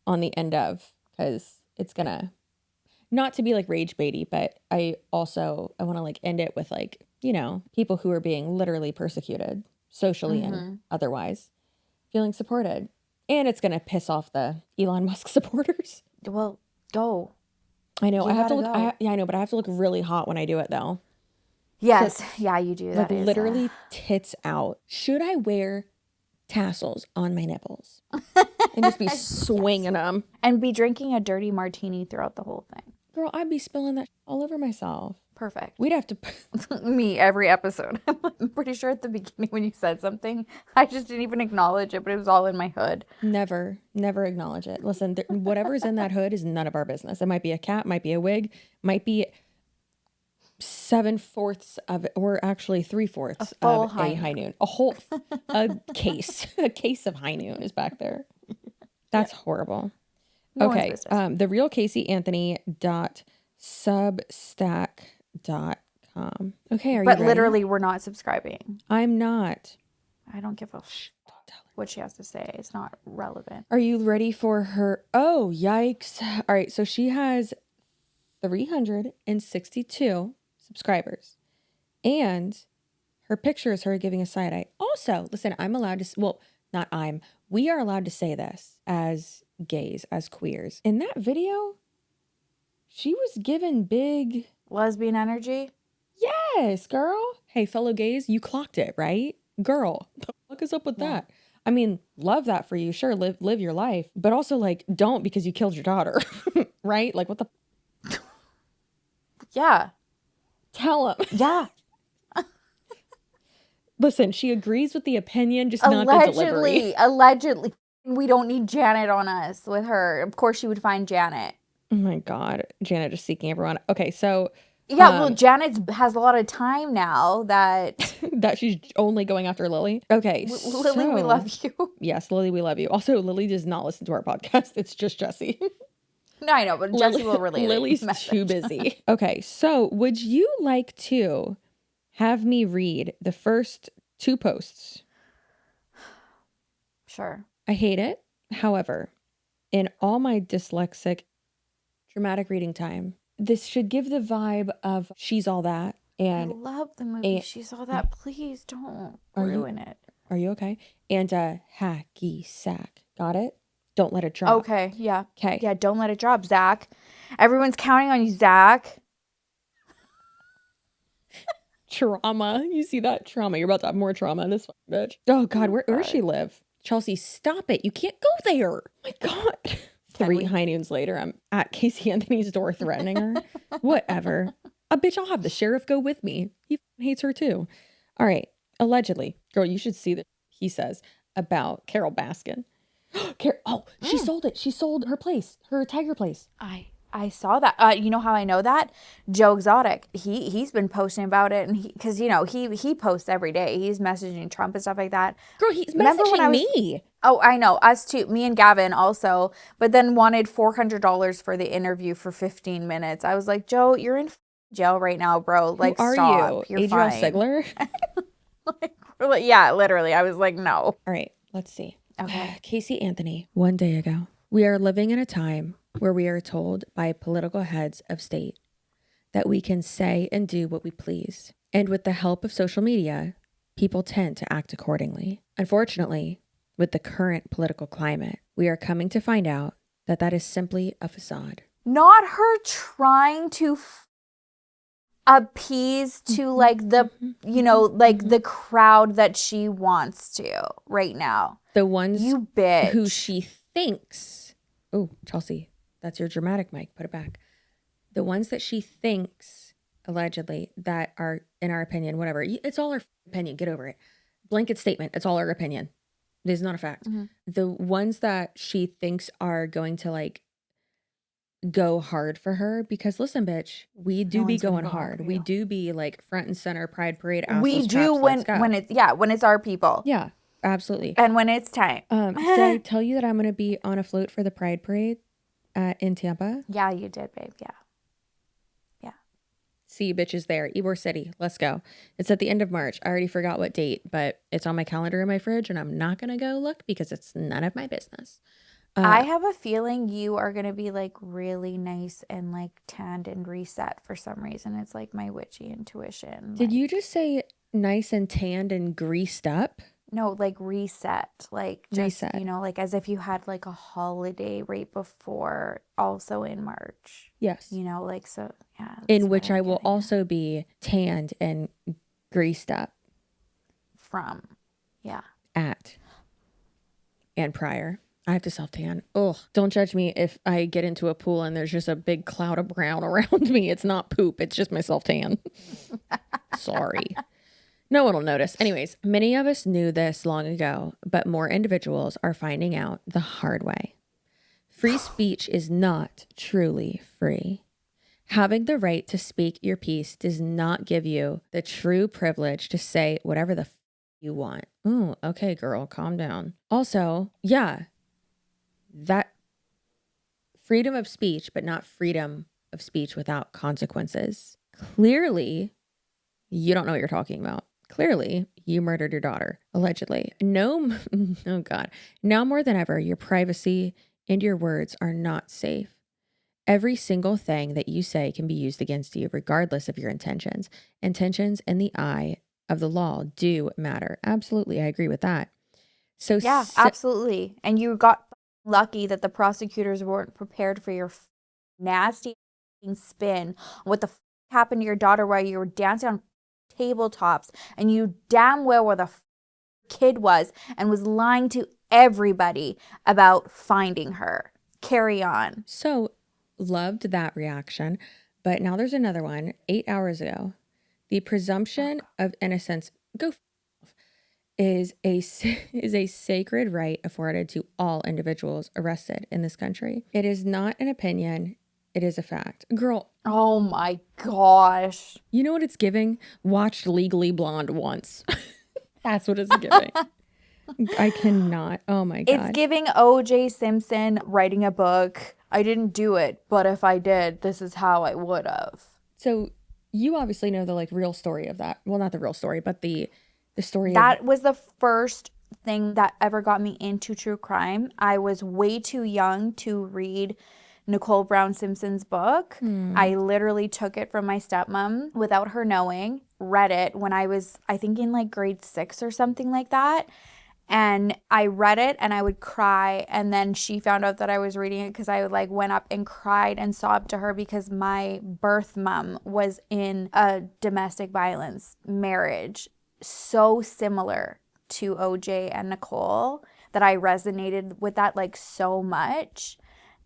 on the end of, because it's gonna, not to be like rage baity, but I want to like end it with like, people who are being literally persecuted socially and otherwise feeling supported. And it's going to piss off the Elon Musk supporters. Well, go. I know. You I have to gotta look. go. I know, but I have to look really hot when I do it though. Yes. Yeah, you do. Like That is literally tits out. Should I wear tassels on my nipples and just be swinging them? and be drinking a dirty martini throughout the whole thing. Girl, I'd be spilling that all over myself. Perfect. We'd have to. Me every episode. I'm pretty sure at the beginning when you said something, I just didn't even acknowledge it, but it was all in my hood. Never acknowledge it. Listen, whatever's in that hood is none of our business. It might be a cat, might be a wig, might be 7/4 of it, or actually 3/4 of full a high high noon. A case of high noon is back there. That's horrible. No one's Okay. business. The real Casey Anthony .substack.com. Okay, are you But ready? literally, we're not subscribing. I'm not. I don't give a what she has to say. It's not relevant. Are you ready for her? Oh, yikes. All right, so she has 362 subscribers. And her picture is her giving a side eye. Also, listen, I'm allowed to, well, not I'm, we are allowed to say this as gays, as queers. In that video, she was given big, Lesbian energy? yes, girl. Hey, fellow gays, you clocked it, right? Girl, the fuck is up with that? I mean, love that for you. Sure, live your life. But also, like, don't because you killed your daughter, right? Like, what the? Yeah. Tell him. Yeah. Listen, she agrees with the opinion, just not the delivery. Allegedly. We don't need Janet on us with her. Of course she would find Janet. Oh my God. Janet just seeking everyone. Okay, so. Yeah, well, Janet has a lot of time now that... that she's only going after Lily. Okay, Lily, we love you. Yes, Lily, we love you. Also, Lily does not listen to our podcast. It's just Jesse. No, I know, but Jesse will relate. Lily's too busy. Okay, so would you like to have me read the first 2 posts? Sure. I hate it. However, in all my dyslexic dramatic reading time, this should give the vibe of She's All That. And I love the movie. She's All That. Please don't ruin it. Are you okay? And hacky sack. Got it? Don't let it drop. Okay, yeah. Okay. Yeah, don't let it drop, Zach. Everyone's counting on you, Zach. Trauma. You see that? Trauma. You're about to have more trauma, this bitch. Oh God, where does she live? Chelsea, stop it. You can't go there. Oh my God. 3 high noons later, I'm at Casey Anthony's door threatening her. Whatever. Bitch, I'll have the sheriff go with me. He hates her too. All right. Allegedly. Girl, you should see that he says about Carol Baskin. She sold it. She sold her place, her tiger place. I saw that. You know how I know that? Joe Exotic. He's been posting about it, and because he posts every day. He's messaging Trump and stuff like that. Girl, he's messaging me. Oh, I know. Us too. Me and Gavin also. But then wanted $400 for the interview for 15 minutes. I was like, Joe, you're in jail right now, bro. Like, Who are stop. you? You're Adriel fine. Sigler? Yeah, literally. I was like, no. All right, let's see. Okay. Casey Anthony. One day ago. We are living in a time where we are told by political heads of state that we can say and do what we please. And with the help of social media, people tend to act accordingly. Unfortunately, with the current political climate, we are coming to find out that that is simply a facade. Not her trying to appease to like the, like the crowd that she wants to right now. The ones You bitch. who she thinks. Oh, Chelsea, that's your dramatic mic. Put it back. The ones that she thinks, allegedly, that are, in our opinion, whatever. It's all her opinion. Get over it. Blanket statement. It's all her opinion. It is not a fact. Mm-hmm. The ones that she thinks are going to like go hard for her, because listen, bitch, we do be going hard. We do be like front and center Pride Parade. We do when it's our people. Yeah, absolutely. And when it's time. Did I tell you that I'm going to be on a float for the Pride Parade in Tampa? Yeah, you did, babe. Yeah. See you bitches there. Ybor City. Let's go. It's at the end of March. I already forgot what date, but it's on my calendar in my fridge, and I'm not going to go look because it's none of my business. I have a feeling you are going to be like really nice and like tanned and reset for some reason. It's like my witchy intuition. Did you just say nice and tanned and greased up? No, like reset, like just, Reset. you know, like as if you had like a holiday right before, also in March, Yes. you know, like, so yeah. that's In what which I'm I will getting at. also be tanned and greased up From, yeah. at and prior. I have to self-tan. Ugh. Don't judge me if I get into a pool and there's just a big cloud of brown around me. It's not poop. It's just my self-tan. Sorry. No one will notice. Anyways, many of us knew this long ago, but more individuals are finding out the hard way. Free speech is not truly free. Having the right to speak your piece does not give you the true privilege to say whatever the you want. Ooh, okay, girl, calm down. Also, yeah, that freedom of speech, but not freedom of speech without consequences. Clearly, you don't know what you're talking about. Clearly, you murdered your daughter, allegedly. No, oh God. Now more than ever, your privacy and your words are not safe. Every single thing that you say can be used against you, regardless of your intentions. Intentions in the eye of the law do matter. Absolutely, I agree with that. So Yeah, absolutely. And you got lucky that the prosecutors weren't prepared for your nasty spin on what the happened to your daughter while you were dancing on tabletops, and you damn well where the kid was and was lying to everybody about finding her. Carry on. So loved that reaction. But now there's another one. 8 hours ago. The presumption of innocence is a sacred right afforded to all individuals arrested in this country. It is not an opinion. It is a fact. Girl, Oh my gosh. you know what it's giving? Watched Legally Blonde once. That's what it's giving. I cannot. Oh my God. It's giving O.J. Simpson writing a book. I didn't do it, but if I did, this is how I would have. So you obviously know the like real story of that. Well, not the real story, but the story That was the first thing that ever got me into true crime. I was way too young to read Nicole Brown Simpson's book. I literally took it from my stepmom without her knowing, read it when I was, I think, in like grade 6 or something like that. And I read it and I would cry. And then she found out that I was reading it because I like went up and cried and sobbed to her because my birth mom was in a domestic violence marriage so similar to OJ and Nicole that I resonated with that like so much.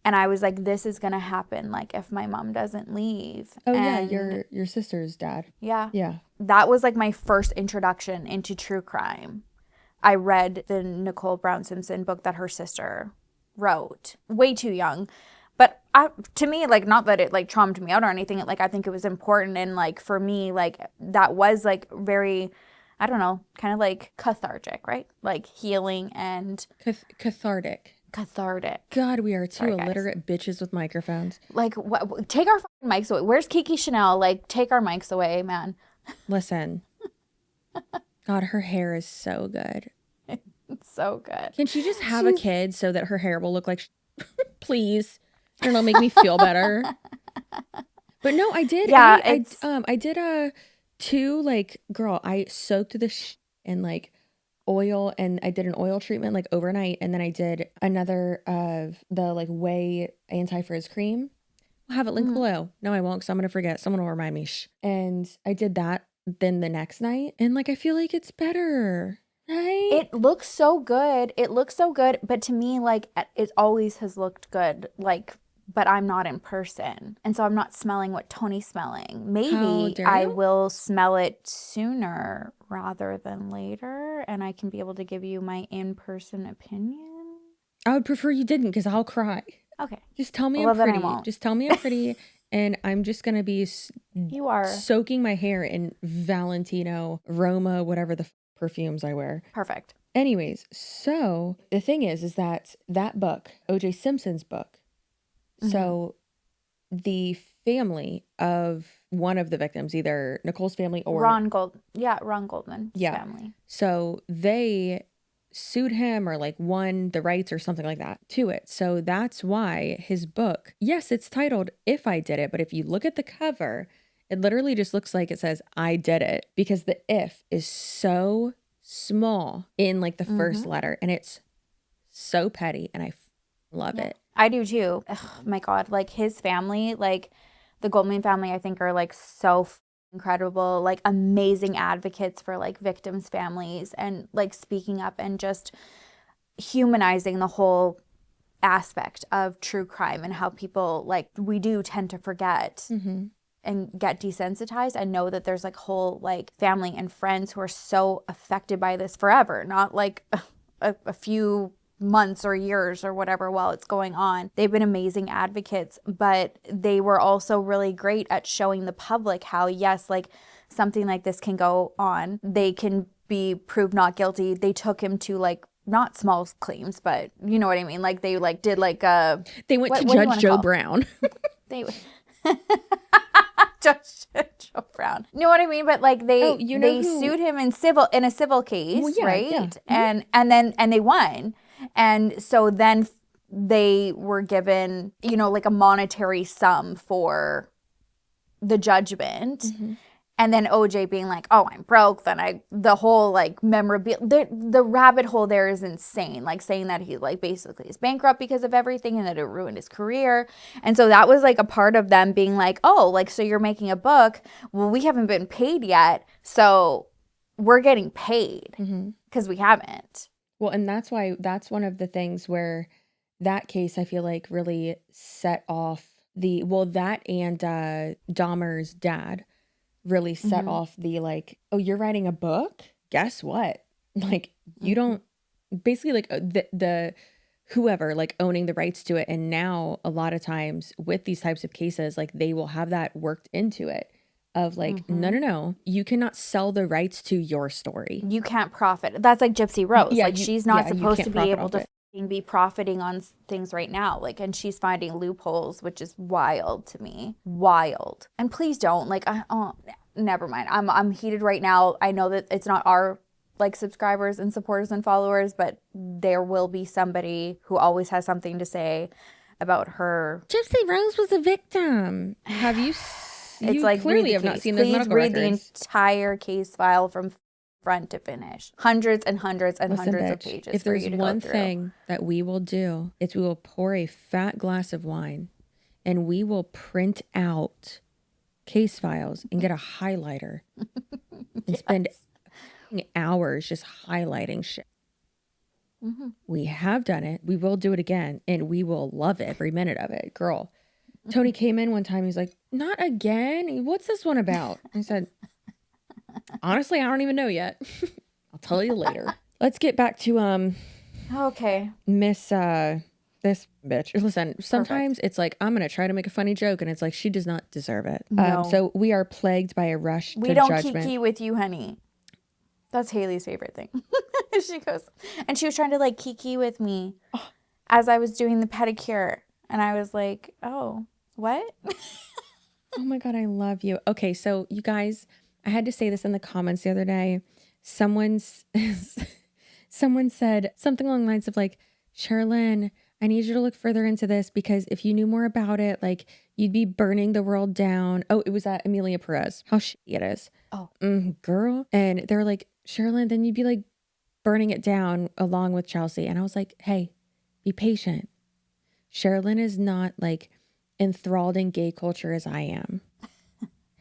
And I was like, this is going to happen, like, if my mom doesn't leave. Oh, and yeah, your sister's dad. yeah. Yeah. That was like my first introduction into true crime. I read the Nicole Brown Simpson book that her sister wrote. Way too young. But to me, like, not that it like traumatized me out or anything. Like, I think it was important. And like, for me, like, that was like very, I don't know, kind of like cathartic, right? Like healing and Cathartic. God, we are two Sorry, guys. illiterate bitches with microphones. like, what, take our fucking mics away. Where's Kiki Chanel? Like, take our mics away, man. Listen. God, her hair is so good. It's so good. Can she just have a kid so that her hair will look like please? I don't know, make me feel better. But no, I did. Yeah, I did 2 like, girl, I soaked the in like oil, and I did an oil treatment like overnight, and then I did another of the like whey anti-frizz cream. I'll have it linked below. No, I won't, because I'm gonna forget. Someone will remind me. And I did that then the next night, and like I feel like it's better. Right? It looks so good. It looks so good, but to me, like, it always has looked good. Like, but I'm not in person, and so I'm not smelling what Tony's smelling. How Maybe dare I you? will smell it sooner rather than later, and I can be able to give you my in-person opinion. I would prefer you didn't, because I'll cry. Okay. Just tell me Well, I'm then I pretty. won't. Just tell me I'm pretty, and I'm just gonna be You are soaking my hair in Valentino, Roma, whatever the perfumes I wear. perfect. Anyways, so the thing is that book, O.J. Simpson's book, so the family of one of the victims, either Nicole's family or Ron Goldman's Yeah. family. So they sued him or like won the rights or something like that to it. So that's why his book, yes, it's titled If I Did It, but if you look at the cover, it literally just looks like it says I did it, because the if is so small in like the first letter, and it's so petty, and I love it. I do too. Oh my God. Like his family, like the Goldman family, I think are like so incredible, like amazing advocates for like victims' families, and like speaking up and just humanizing the whole aspect of true crime, and how people, like, we do tend to forget and get desensitized, and know that there's like whole like family and friends who are so affected by this forever, not like a few months or years or whatever while it's going on. They've been amazing advocates, but they were also really great at showing the public how, yes, like something like this can go on. They can be proved not guilty. They took him to like not small claims, but you know what I mean? Like they like did like They went to Judge Joe Brown. They Judge Joe Brown. You know what I mean? But like they sued him in a civil case, right? Yeah. And they won. And so then they were given, you know, like a monetary sum for the judgment. And then OJ being like, oh, I'm broke. Then the whole like memorabilia, the rabbit hole there is insane. Like saying that he like basically is bankrupt because of everything and that it ruined his career. And so that was like a part of them being like, oh, like, so you're making a book. Well, we haven't been paid yet. So we're getting paid because we haven't. Well, and that's one of the things where that case, I feel like, really set off that and Dahmer's dad really set off the like, oh, you're writing a book? Guess what? Like, you don't, basically like the whoever like owning the rights to it. And now a lot of times with these types of cases, like they will have that worked into it. Of like, no, you cannot sell the rights to your story. You can't profit. That's like Gypsy Rose. Yeah, like she's not supposed to be able to be profiting on things right now. Like, and she's finding loopholes, which is wild to me. Wild. And please don't like. Never mind. I'm heated right now. I know that it's not our like subscribers and supporters and followers, but there will be somebody who always has something to say about her. Gypsy Rose was a victim. Have you? It's like clearly have not seen those medical read records. The entire case file from front to finish. Hundreds and hundreds and hundreds of pages. If there's one thing thing that we will do, it's we will pour a fat glass of wine and we will print out case files and get a highlighter and spend hours just highlighting shit. We have done it. We will do it again, and we will love every minute of it. Girl, Tony came in one time. He's like, not again? What's this one about? I said, honestly, I don't even know yet. I'll tell you later. Let's get back to okay. Miss this bitch. Listen, sometimes it's like I'm gonna try to make a funny joke, and it's like she does not deserve it. No. So we are plagued by a rush to We don't judgment. kiki with you, honey. That's Haley's favorite thing. She goes, and she was trying to like kiki with me as I was doing the pedicure, and I was like, oh, what? Oh my God, I love you. Okay, so you guys, I had to say this in the comments the other day. Someone said something along the lines of like, Sherilyn, I need you to look further into this because if you knew more about it, like you'd be burning the world down. Oh, it was Amelia Perez. How shitty it is. Oh. Girl. And they're like, Sherilyn, then you'd be like burning it down along with Chelsea. And I was like, hey, be patient. Sherilyn is not like enthralled in gay culture as I am.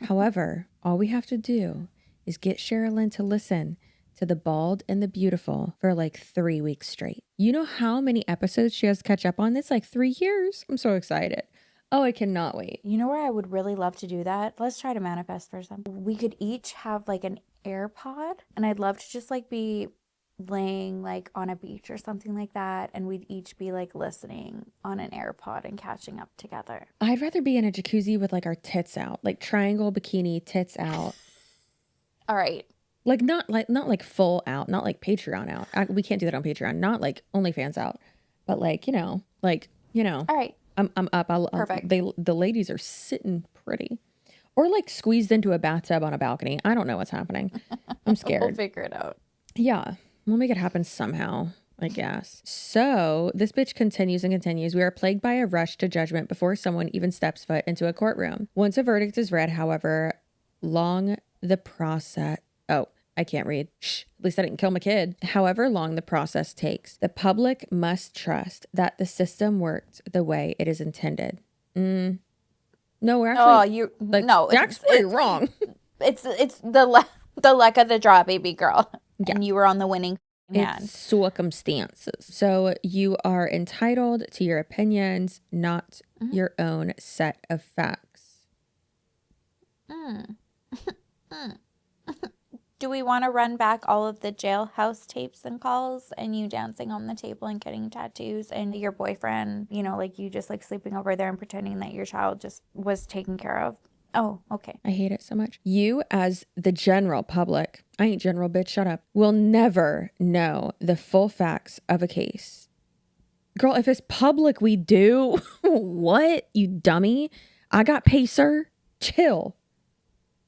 However, all we have to do is get Sherilyn to listen to The Bald and the Beautiful for like 3 weeks straight. You know how many episodes she has to catch up on? It's like 3 years. I'm so excited. Oh, I cannot wait. You know where I would really love to do that? Let's try to manifest for some. We could each have like an AirPod, and I'd love to just like be laying like on a beach or something like that, and we'd each be like listening on an AirPod and catching up together. I'd rather be in a jacuzzi with like our tits out, like triangle bikini, tits out. All right. Like not like full out, not like Patreon out. We can't do that on Patreon. Not like OnlyFans out, but like, you know. All right. I'm up. Perfect. The ladies are sitting pretty. Or like squeezed into a bathtub on a balcony. I don't know what's happening. I'm We'll scared. figure it out. Yeah. We'll make it happen somehow, I guess. So this bitch continues and continues. We are plagued by a rush to judgment before someone even steps foot into a courtroom. Once a verdict is read, however, long the process... Oh, I can't read. Shh, at least I didn't kill my kid. However long the process takes, the public must trust that the system worked the way it is intended. No, we're actually... no, Jack's pretty wrong. It's the luck of the draw, baby girl. Yeah. And you were on the winning hand. It's circumstances. So you are entitled to your opinions, not your own set of facts. Do we want to run back all of the jailhouse tapes and calls and you dancing on the table and getting tattoos and your boyfriend, you know, like you just like sleeping over there and pretending that your child just was taken care of? Oh, okay. I hate it so much. You, as the general public, I ain't general, bitch, shut up, will never know the full facts of a case. Girl, if it's public, we do. What? You dummy. I got Pacer. Chill.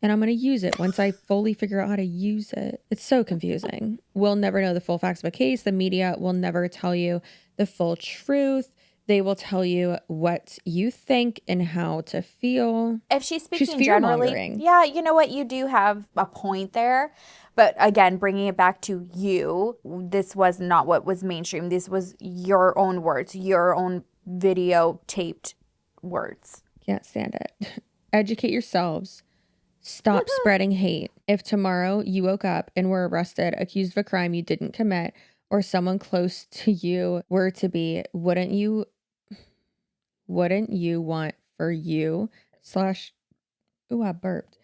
And I'm going to use it once I fully figure out how to use it. It's so confusing. We'll never know the full facts of a case. The media will never tell you the full truth. They will tell you what you think and how to feel. If she's speaking generally, yeah, you know what? You do have a point there. But again, bringing it back to you, this was not what was mainstream. This was your own words, your own video taped words. Can't stand it. Educate yourselves. Stop spreading hate. If tomorrow you woke up and were arrested, accused of a crime you didn't commit, or someone close to you were to be, wouldn't you want for you / ooh, I burped.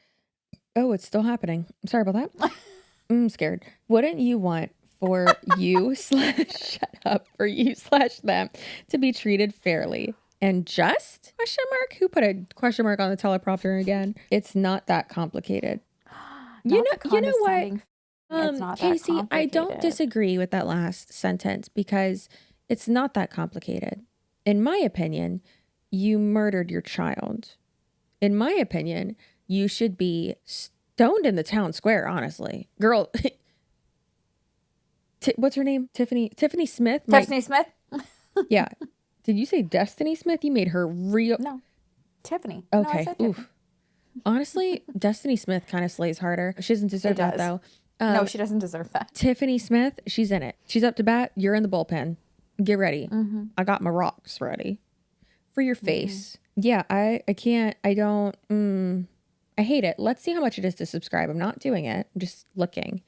Oh, it's still happening. I'm sorry about that. I'm scared. Wouldn't you want for you / shut up, for you / them to be treated fairly and just ? Who put a question mark on the teleprompter again? It's not that complicated. You know what? It's not Casey, that I don't disagree with that last sentence because it's not that complicated. In my opinion, you murdered your child. In my opinion, you should be stoned in the town square, honestly. Girl, what's her name? Tiffany Smith? Tiffany Smith? Yeah. Did you say Destiny Smith? You made her real... No. Tiffany. Okay. No, Oof. Honestly, Destiny Smith kind of slays harder. She doesn't deserve that, though. No, she doesn't deserve that. Tiffany Smith, she's in it. She's up to bat. You're in the bullpen. Get ready. I got my rocks ready for your face. Yeah, I can't. I don't. I hate it. Let's see how much it is to subscribe. I'm not doing it. I'm just looking.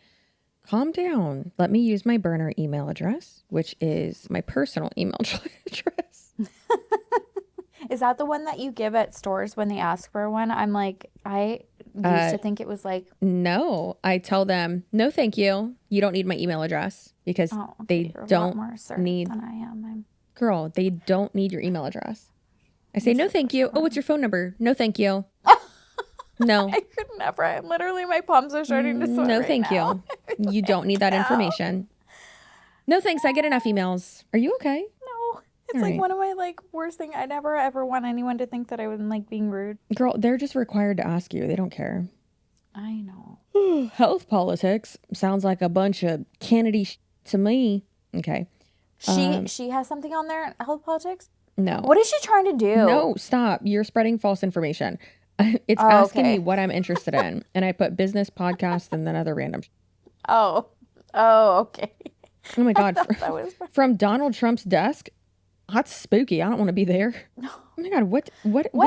Calm down. Let me use my burner email address, which is my personal email address. Is that the one that you give at stores when they ask for one? I'm like, I used to think it was like... No, I tell them, no, thank you. You don't need my email address because they don't need... Than I am. Girl, they don't need your email address. I say, no, thank you. Oh, what's your phone number? No, thank you. No. I could never. I'm literally, my palms are starting to sweat. No, right thank now. you. You don't need that information. No, thanks. I get enough emails. Are you okay? No. It's like one of my like worst thing. I never ever want anyone to think that I was like being rude. Girl, they're just required to ask you. They don't care. I know. Health politics sounds like a bunch of Kennedy to me. Okay. She has something on there. Health politics. No. What is she trying to do? No, stop. You're spreading false information. It's asking me what I'm interested in. And I put business, podcast, and then other random. Oh, okay. Oh my God. From Donald Trump's desk? That's spooky. I don't want to be there. No. Oh my God. What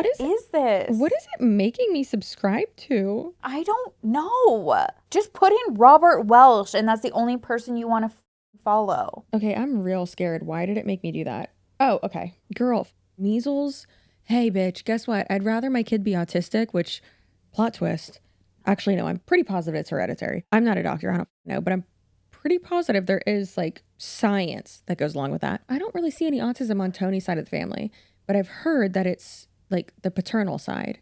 is this? What is it making me subscribe to? I don't know. Just put in Robert Welsh and that's the only person you want to follow. Okay. I'm real scared. Why did it make me do that? Oh, okay. Girl, measles. Hey, bitch, guess what? I'd rather my kid be autistic, which, plot twist. Actually, no, I'm pretty positive it's hereditary. I'm not a doctor. I don't know, but I'm pretty positive there is like science that goes along with that. I don't really see any autism on Tony's side of the family, but I've heard that it's like the paternal side.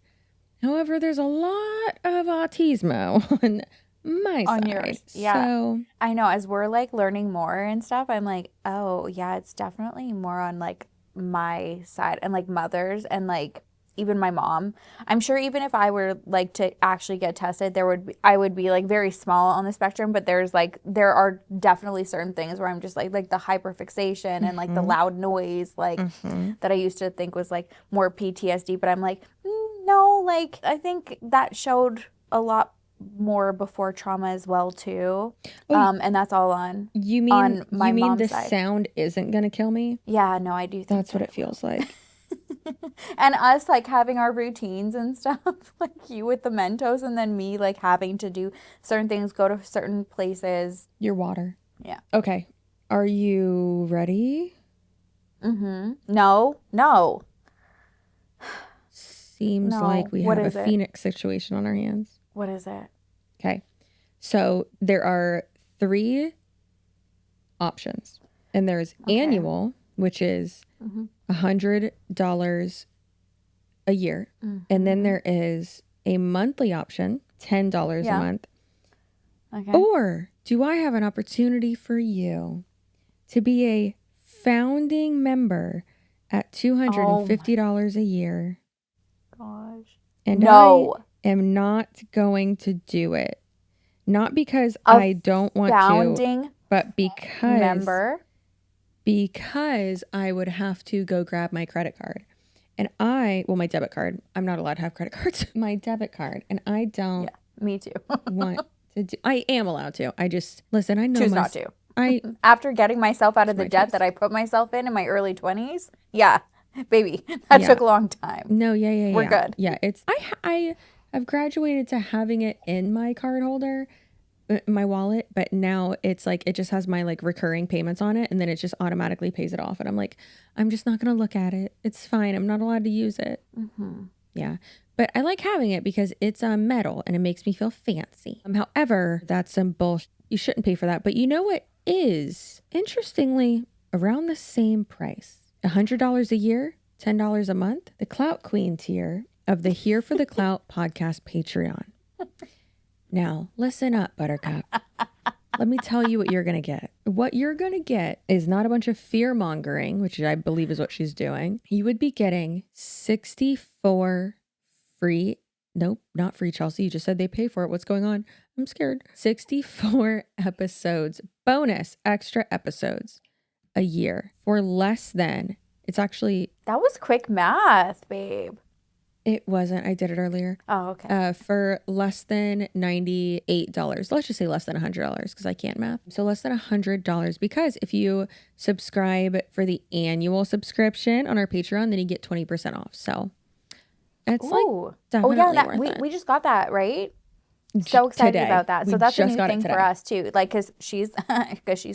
However, there's a lot of autismo on my side. Yours. Yeah. So I know as we're like learning more and stuff, I'm like, oh yeah, it's definitely more on like my side and like mothers and like even my mom. I'm sure even if I were like to actually get tested, I would be like very small on the spectrum, but there are definitely certain things where I'm just like the hyperfixation and like the loud noise like that I used to think was like more PTSD, but I'm like, no, like I think that showed a lot more before trauma as well too. And that's all on my mom's the side. sound isn't gonna kill me? Yeah, no, I do think That's what it feels like. And us like having our routines and stuff, like you with the Mentos and then me like having to do certain things, go to certain places. Your water. Yeah. Okay. Are you ready? No. Seems No. like we What have is a it? Phoenix situation on our hands. What is it? Okay. So there are 3 options. And there's annual, which is $100 a year. And then there is a monthly option, $10 a month. Okay. Or do I have an opportunity for you to be a founding member at $250 a year? Gosh. And No. I am not going to do it. Not because I don't want to, Founding but because member. Because I would have to go grab my credit card. And my debit card. I'm not allowed to have credit cards. My debit card. And I don't Yeah, me too. want to do. I am allowed to. I just, listen, I know Choose not to. After getting myself out of the my debt choice. that I put myself in my early 20s. Yeah, baby, that took a long time. No, yeah. We're good. Yeah, it's, I have graduated to having it in my card holder, my wallet, but now it's like it just has my like recurring payments on it, and then it just automatically pays it off, and I'm like, I'm just not gonna look at it. It's fine. I'm not allowed to use it. Yeah, but I like having it because it's metal and it makes me feel fancy. However, that's some bullshit. You shouldn't pay for that. But you know what is interestingly around the same price? $100 a year, $10 a month. The Clout Queen tier of the Here for the Clout podcast Patreon. Now, listen up, Buttercup. Let me tell you what you're going to get. What you're going to get is not a bunch of fear mongering, which I believe is what she's doing. You would be getting 64 free. Nope, not free, Chelsea. You just said they pay for it. What's going on? I'm scared. 64 episodes, bonus extra episodes a year for less than, it's actually, That was quick math, babe. it wasn't. I did it earlier. Oh, okay. For less than $98. Let's just say less than $100 because I can't math. So less than $100 because if you subscribe for the annual subscription on our Patreon, then you get 20% off. So it's like definitely worth it. We just got that, right? So excited Today. about that. So We that's a just new got it thing for today. us too. Like, cause she's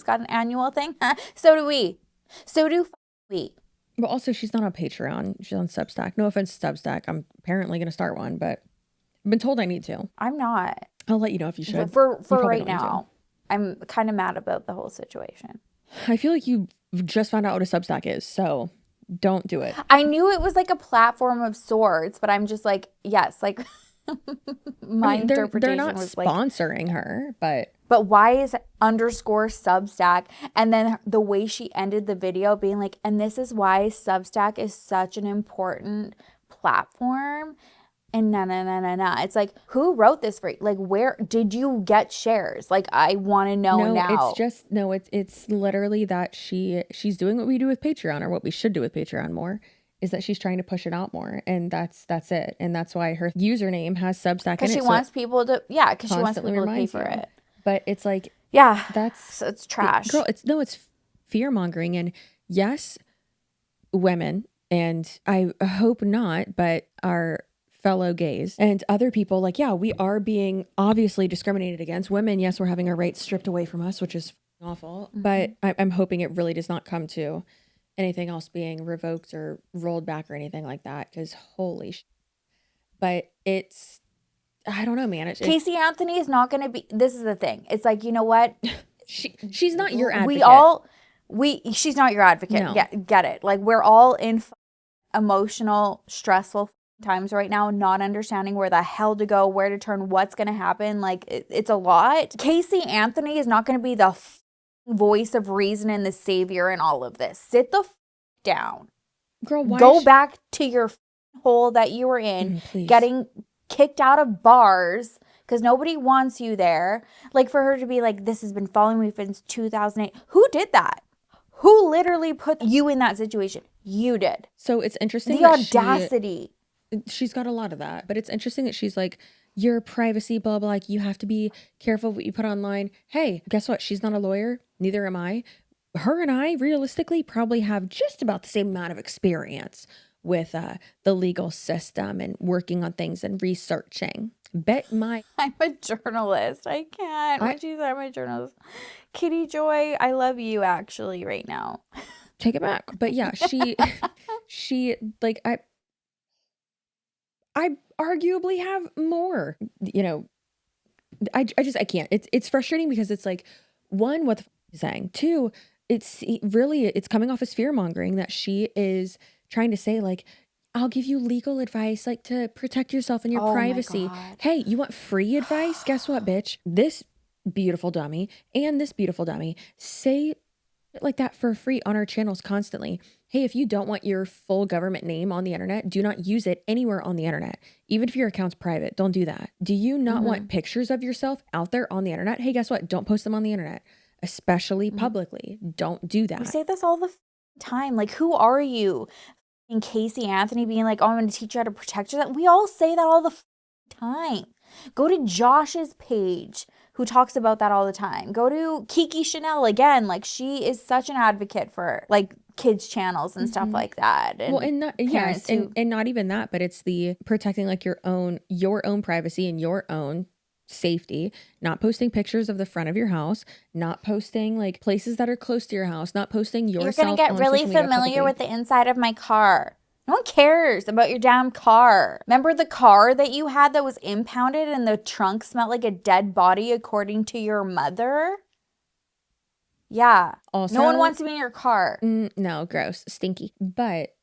got an annual thing. So do we. So do we. But also, she's not on Patreon. She's on Substack. No offense to Substack. I'm apparently going to start one, but I've been told I need to. I'm not. I'll let you know if you should. For You probably right don't need to. now, I'm kind of mad about the whole situation. I feel like you just found out what a Substack is, so don't do it. I knew it was like a platform of sorts, but I'm just like, yes, like my interpretation they're not was like, sponsoring her, but why is underscore Substack? And then the way she ended the video being like, and this is why Substack is such an important platform. And no. It's like, who wrote this for you? Like, where did you get shares? Like, I want to know now. It's literally that she's doing what we do with Patreon, or what we should do with Patreon more, is that she's trying to push it out more, and that's it. And that's why her username has Substack in it. Because she wants people to, because she wants constantly people to pay reminds for you. it. But it's like, Yeah, that's it's trash. Girl, it's fear mongering. And yes, women, and I hope not, but our fellow gays and other people, like, yeah, we are being obviously discriminated against. Women, yes, we're having our rights stripped away from us, which is awful. But I'm hoping it really does not come to anything else being revoked or rolled back or anything like that, because holy shit. But it's, I don't know, man. Casey Anthony is not going to be, this is the thing. It's like, you know what? She's not your advocate. She's not your advocate. No. Yeah, get it. Like, we're all in emotional, stressful times right now, not understanding where the hell to go, where to turn, what's going to happen. Like, it's a lot. Casey Anthony is not going to be the voice of reason and the savior in all of this. Sit the down. Girl, why Go back to your hole that you were in, please. getting kicked out of bars because nobody wants you there. Like, for her to be like, this has been following me since 2008. Who did that? Who literally put you in that situation? You did. So it's interesting. The audacity. She's got a lot of that, but it's interesting that she's like, your privacy, blah, blah, like, you have to be careful what you put online. Hey, guess what? She's not a lawyer. Neither am I. Her and I realistically probably have just about the same amount of experience with the legal system and working on things and researching. I'm a journalist. I can't. When she said I'm a journalist. Kitty Joy, I love you actually right now. Take it back. But yeah, she like, I arguably have more, you know, I can't. It's frustrating because it's like, one, what the f- is saying. Two, it's coming off as fear mongering that she is trying to say like, I'll give you legal advice, like to protect yourself and your privacy. Hey, you want free advice? Guess what, bitch? This beautiful dummy and this beautiful dummy say like that for free on our channels constantly. Hey, if you don't want your full government name on the internet, do not use it anywhere on the internet. Even if your account's private, don't do that. Do you not want pictures of yourself out there on the internet? Hey, guess what? Don't post them on the internet, especially publicly. Don't do that. We say this all the time. Like, who are you? And Casey Anthony being like, oh, I'm going to teach you how to protect yourself. We all say that all the time. Go to Josh's page, who talks about that all the time. Go to Kiki Chanel again. Like, she is such an advocate for like kids channels and stuff like that. And well, and not, yes, and not even that, but it's the protecting like your own privacy and your own safety, not posting pictures of the front of your house, not posting like places that are close to your house, not posting yourself. You're gonna get really familiar with the inside of my car. No one cares about your damn car. Remember the car that you had that was impounded and the trunk smelled like a dead body according to your mother? Yeah. Also, no one wants to be in your car. No, gross, stinky. But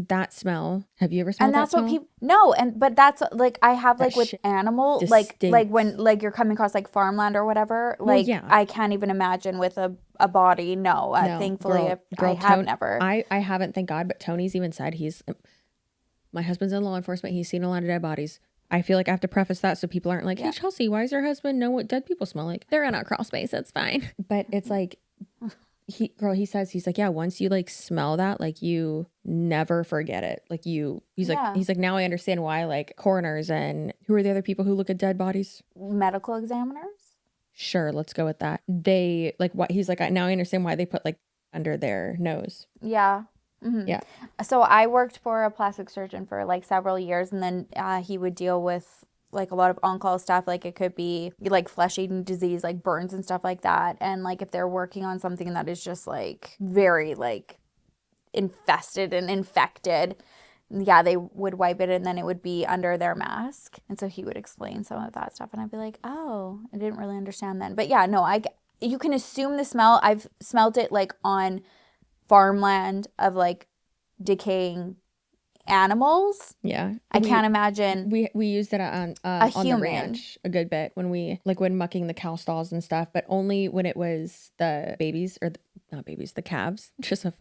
that smell, have you ever smelled that smell? And that's what people, but that's like, I have like with animal, like when like you're coming across like farmland or whatever, like I can't even imagine with a body. No, thankfully I have never. I haven't, thank God, but Tony's even said my husband's in law enforcement. He's seen a lot of dead bodies. I feel like I have to preface that so people aren't like, hey, Chelsea, why does your husband know what dead people smell like? They're in our crawl space. It's fine. But it's like, he's like, yeah, once you like smell that, like you never forget it. Like he's like, now I understand why like coroners and who are the other people who look at dead bodies? Medical examiners? Sure, let's go with that. They like what he's like, now I understand why they put like under their nose. Yeah. Mm-hmm. Yeah. So I worked for a plastic surgeon for like several years, and then he would deal with like a lot of on-call stuff. Like it could be like flesh-eating disease, like burns and stuff like that. And like if they're working on something that is just like very like infested and infected, they would wipe it and then it would be under their mask. And so he would explain some of that stuff and I'd be like, oh, I didn't really understand then. But yeah, no, you can assume the smell. I've smelled it like on farmland of like decaying animals. Yeah, I can't imagine. We used it on the ranch a good bit when mucking the cow stalls and stuff, but only when it was the babies or not babies, the calves. Just a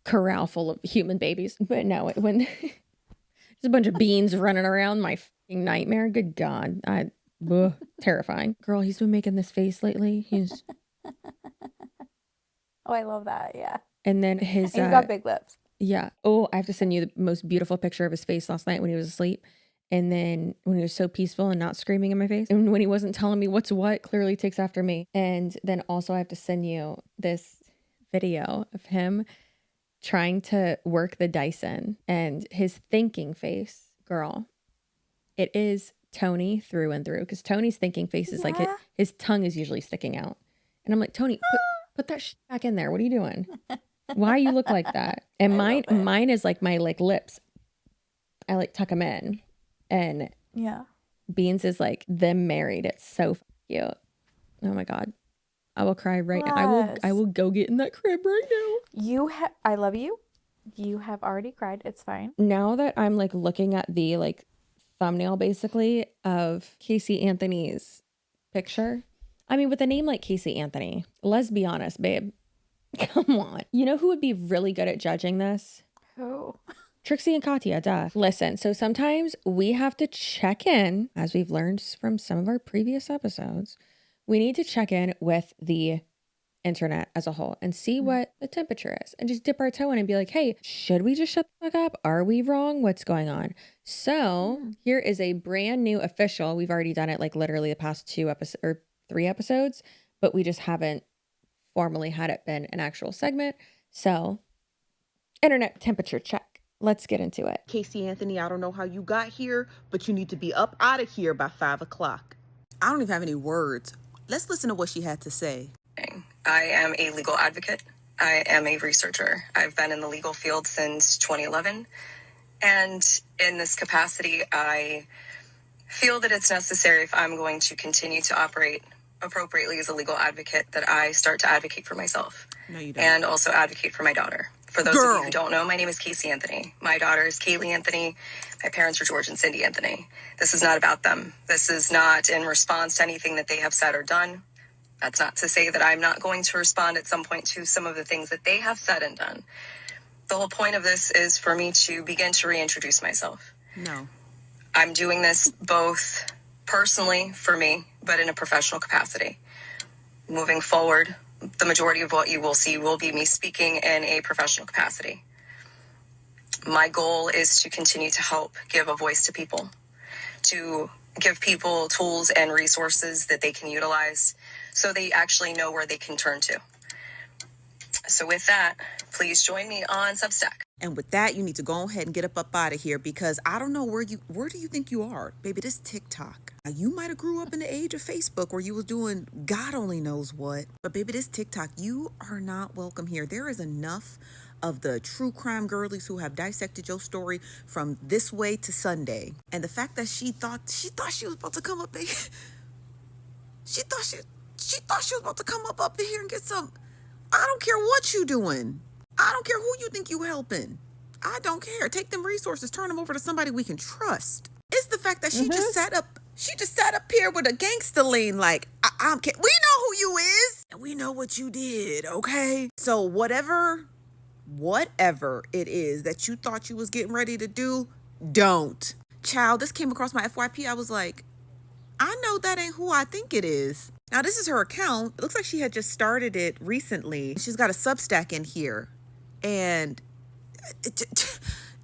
corral full of human babies. But no, when just a bunch of beans running around, my fucking nightmare. Good God, terrifying. Girl, he's been making this face lately. He's oh, I love that. Yeah, and then he's got big lips. Yeah. Oh, I have to send you the most beautiful picture of his face last night when he was asleep. And then when he was so peaceful and not screaming in my face. And when he wasn't telling me what's what, clearly takes after me. And then also I have to send you this video of him trying to work the Dyson and his thinking face. Girl, it is Tony through and through. Because Tony's thinking face is like his tongue is usually sticking out. And I'm like, Tony, put that shit back in there. What are you doing? Why you look like that? And mine is like my like lips. I like tuck them in, and Beans is like them married. It's so cute. Oh my God, I will cry right now. I will go get in that crib right now. I love you. You have already cried. It's fine. Now that I'm like looking at the like thumbnail basically of Casey Anthony's picture. I mean, with a name like Casey Anthony, let's be honest, babe. Come on. You know who would be really good at judging this? Who? Trixie and Katya, duh. Listen, so sometimes we have to check in, as we've learned from some of our previous episodes, we need to check in with the internet as a whole and see what the temperature is and just dip our toe in and be like, hey, should we just shut the fuck up? Are we wrong? What's going on? So here is a brand new official. We've already done it like literally the past 2 episodes or 3 episodes, but we just haven't formally had it been an actual segment. So internet temperature check. Let's get into it. Casey Anthony, I don't know how you got here, but you need to be up out of here by 5 o'clock. I don't even have any words. Let's listen to what she had to say. I am a legal advocate. I am a researcher. I've been in the legal field since 2011. And in this capacity, I feel that it's necessary, if I'm going to continue to operate appropriately as a legal advocate, that I start to advocate for myself. No, you don't. And also advocate for my daughter. For those of you who don't know, my name is Casey Anthony. My daughter is Kaylee Anthony. My parents are George and Cindy Anthony. This is not about them. This is not in response to anything that they have said or done. That's not to say that I'm not going to respond at some point to some of the things that they have said and done. The whole point of this is for me to begin to reintroduce myself. No. I'm doing this both personally for me, but in a professional capacity. Moving forward, the majority of what you will see will be me speaking in a professional capacity. My goal is to continue to help give a voice to people, to give people tools and resources that they can utilize so they actually know where they can turn to. So with that, please join me on Substack. And with that, you need to go ahead and get up out of here, because I don't know where do you think you are? Baby, this TikTok. Now, you might have grew up in the age of Facebook where you was doing God only knows what. But baby, this TikTok, you are not welcome here. There is enough of the true crime girlies who have dissected your story from this way to Sunday. And the fact that she thought she was about to come up there. She thought she was about to come up in here and get some. I don't care what you doing. I don't care who you think you helping. I don't care. Take them resources, turn them over to somebody we can trust. It's the fact that she just sat up here with a gangster lean like, we know who you is and we know what you did, okay? So whatever it is that you thought you was getting ready to do, don't. Child, this came across my FYP. I was like, I know that ain't who I think it is. Now, this is her account. It looks like she had just started it recently. She's got a Substack in here. And,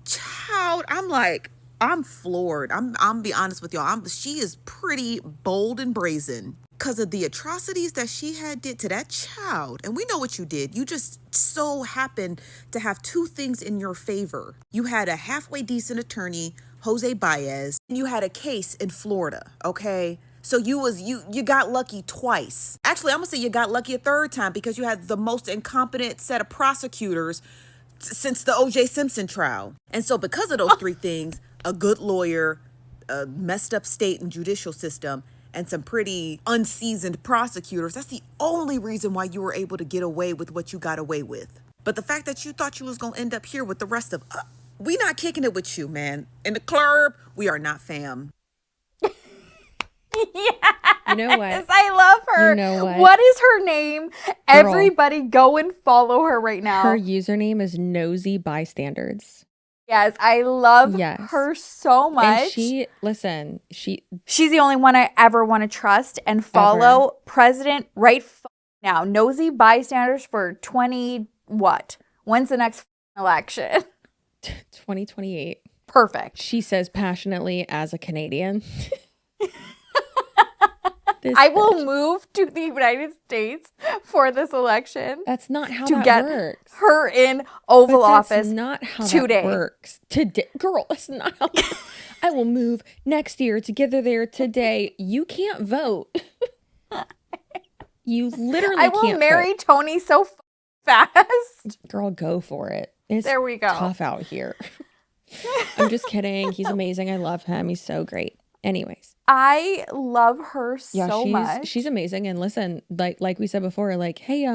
child, I'm floored. I'm be honest with y'all. She is pretty bold and brazen because of the atrocities that she had did to that child. And we know what you did. You just so happened to have 2 things in your favor. You had a halfway decent attorney, Jose Baez, and you had a case in Florida, okay? So you got lucky twice. Actually, I'm gonna say you got lucky a 3rd time because you had the most incompetent set of prosecutors since the O.J. Simpson trial. And so because of those 3 things, a good lawyer, a messed up state and judicial system, and some pretty unseasoned prosecutors, that's the only reason why you were able to get away with what you got away with. But the fact that you thought you was gonna end up here with the rest of we not kicking it with you, man. In the club, we are not fam. Yes, You know what? I love her. You know what? What is her name? Everybody go and follow her right now. Her username is Nosy Bystanders. Yes, I love her so much. And she's the only one I ever want to trust and follow. President right now. Nosy Bystanders for 20 what? When's the next election? 2028. Perfect. She says passionately as a Canadian. I will move to the United States for this election. That's not how to that get works. her in Oval Office. That's not how today. That works. Today, girl, that's not how. I will move next year to get her there today. You can't vote. You literally can't vote. I will marry Tony so fast. Girl, go for it. It's there we go. Tough out here. I'm just kidding. He's amazing. I love him. He's so great. Anyways. I love her so much. She's amazing. And listen, like we said before, like, hey,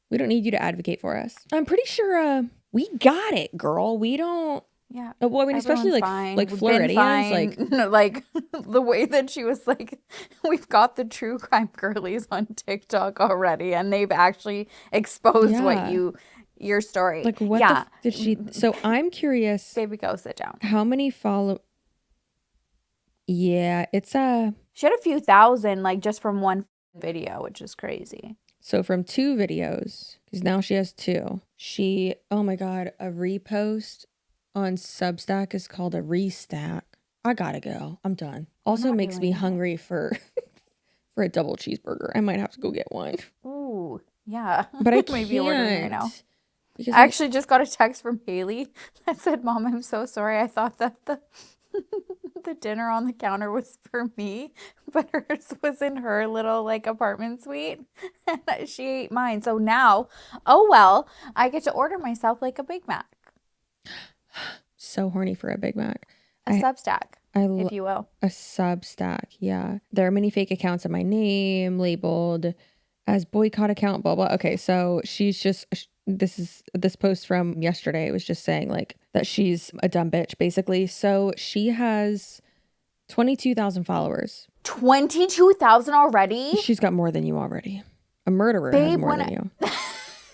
we don't need you to advocate for us. I'm pretty sure we got it, girl. We don't. Yeah. Well, I mean, especially like Floridians, like like the way that she was like, we've got the true crime girlies on TikTok already, and they've actually exposed what you your story. Like, what Yeah. did she? So I'm curious. Baby, go sit down. How many follow? Yeah, it's She had a few thousand, like, just from one video, which is crazy. So from 2 videos, because now she has 2. Oh my God, a repost on Substack is called a restack. I gotta go. I'm done. Also not makes me doing it. hungry for for a double cheeseburger. I might have to go get one. Ooh, yeah. But I Might be ordering right now. can't. Because I actually just got a text from Haley that said, "Mom, I'm so sorry. I thought that the the dinner on the counter was for me, but hers was in her little like apartment suite, and she ate mine. So now, oh well, I get to order myself like a Big Mac, so horny for a Big Mac. a Substack, if you will. A Substack, yeah. There are many fake accounts in my name labeled as boycott account, blah, blah. Okay, so she's just, this post from yesterday. It was just saying like that she's a dumb bitch, basically. So she has 22,000 followers. 22,000 already? She's got more than you already. A murderer has Babe, more than you.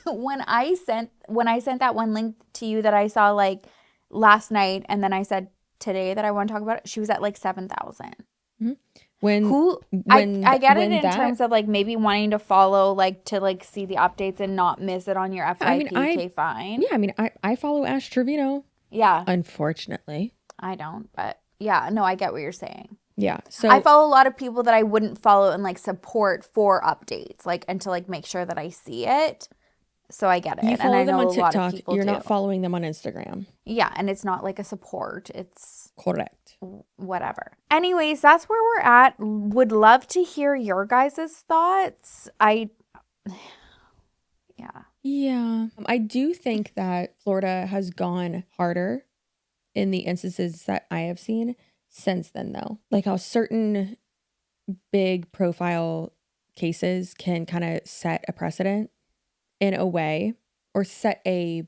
When I sent that one link to you that I saw like last night, and then I said today that I want to talk about it, she was at like 7,000. I get it in terms of like maybe wanting to follow, like to like see the updates and not miss it on your FYP. Okay, fine. Yeah, I mean, I follow Ash Trevino. Yeah. Unfortunately. I don't, but yeah, no, I get what you're saying. Yeah. So I follow a lot of people that I wouldn't follow and like support for updates, like, and to like make sure that I see it. So I get it. You follow and I them know on a lot TikTok. of people You're do. not following them on Instagram. Yeah, and it's not like a support. It's correct. Whatever. Anyways, that's where we're at. Would love to hear your guys' thoughts. Yeah. I do think that Florida has gone harder in the instances that I have seen since then, though. Like how certain big profile cases can kind of set a precedent in a way, or set a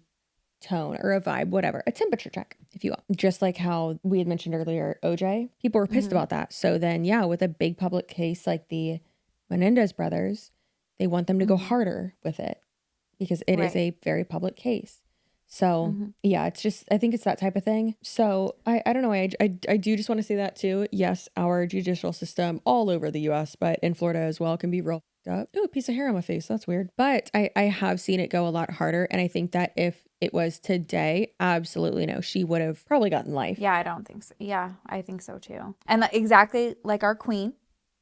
tone or a vibe, whatever, a temperature check, if you will. Just like how we had mentioned earlier, OJ, people were pissed about that. So then, yeah, with a big public case like the Menendez brothers, they want them to go harder with it because it is a very public case. So yeah, it's just, I think it's that type of thing. So I don't know. I do just want to say that too. Yes, our judicial system all over the US, but in Florida as well, can be real up. Oh, a piece of hair on my face. That's weird. But I have seen it go a lot harder. And I think that if it was today, absolutely no, she would have probably gotten life. Yeah, I don't think so. Yeah, I think so too. And exactly like our queen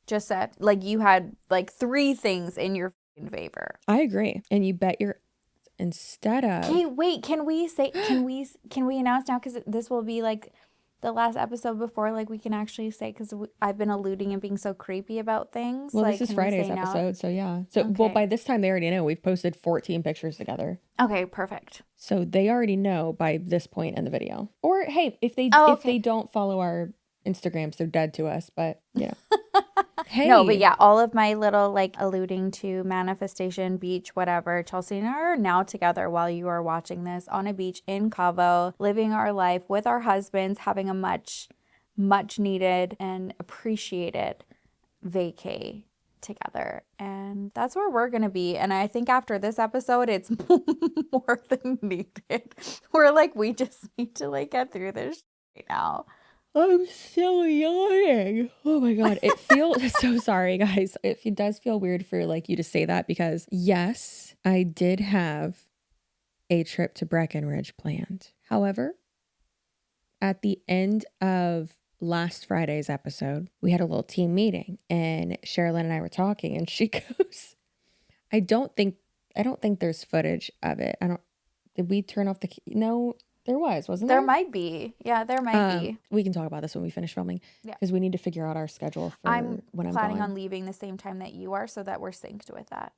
just said, like you had like 3 things in your favor. I agree. And you bet your instead of. Okay, wait, can we announce now, because this will be like the last episode before like we can actually say, because I've been alluding and being so creepy about things. Well, like, this is Friday's episode, so yeah. So well, by this time they already know. We've posted 14 pictures together. Okay, perfect. So they already know by this point in the video. Or hey, if they don't follow our Instagrams, they're dead to us. But you know. Hey. No, but yeah, all of my little like alluding to manifestation, beach, whatever, Chelsea and I are now together while you are watching this on a beach in Cabo, living our life with our husbands, having a much, much needed and appreciated vacay together. And that's where we're going to be. And I think after this episode, it's more than needed. We're like, we just need to like get through this right now. I'm still yawning. Oh my God. It feels so sorry, guys. It does feel weird for like you to say that because yes, I did have a trip to Breckenridge planned. However, at the end of last Friday's episode, we had a little team meeting and Sherilyn and I were talking and she goes, I don't think there's footage of it. Did we turn off no, there wasn't there? There might be. Yeah, there might be. We can talk about this when we finish filming. Yeah. Because we need to figure out our schedule for when I'm going. I'm planning on leaving the same time that you are so that we're synced with that.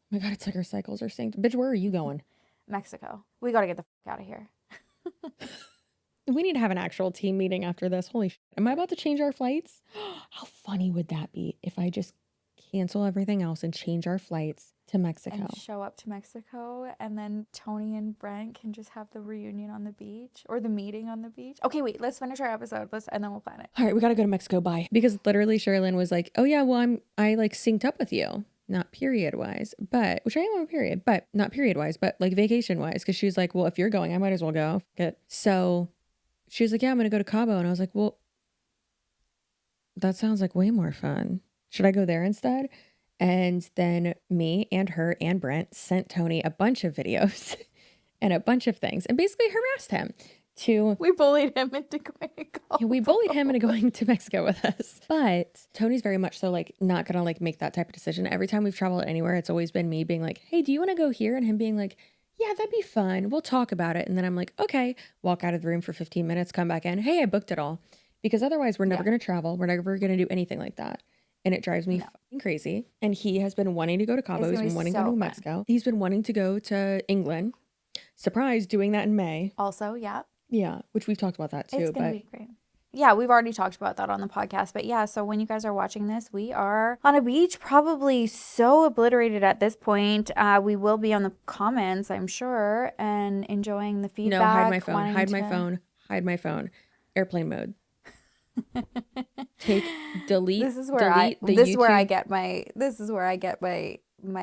Oh my God, it's like our cycles are synced. Bitch, where are you going? Mexico. We got to get the fuck out of here. We need to have an actual team meeting after this. Holy shit. Am I about to change our flights? How funny would that be if I just cancel everything else and change our flights to Mexico? And show up to Mexico, and then Tony and Brent can just have the reunion on the beach or the meeting on the beach. Okay, wait, let's finish our episode, and then we'll plan it. All right, we got to go to Mexico. Bye. Because literally Sherilyn was like, oh yeah, well, I like synced up with you. not period wise, but which I am on a period, but not period wise, but like vacation wise. Cause she's like, well, if you're going, I might as well go. So she's like, yeah, I'm going to go to Cabo. And I was like, well, that sounds like way more fun. Should I go there instead? And then me and her and Brent sent Tony a bunch of videos and a bunch of things and basically harassed him We bullied him into going to Cabo. we bullied him into going to Mexico with us. But Tony's very much so like not gonna like make that type of decision. Every time we've traveled anywhere, it's always been me being like, hey, do you want to go here? And him being like, yeah, that'd be fun. We'll talk about it. And then I'm like, okay, walk out of the room for 15 minutes, come back in. Hey, I booked it all. Because otherwise we're never going to travel. We're never going to do anything like that. And it drives me fucking crazy. And he has been wanting to go to Cabo. He's been wanting to go to Mexico. He's been wanting to go to England. Surprise, doing that in May. Also, yeah. Yeah, which we've talked about that too. It's going to be great. Yeah, we've already talked about that on the podcast. But yeah, so when you guys are watching this, we are on a beach, probably so obliterated at this point. We will be on the comments, I'm sure, and enjoying the feedback. No, hide my phone. Hide my phone. Hide my phone. Airplane mode. Delete. This is where I get my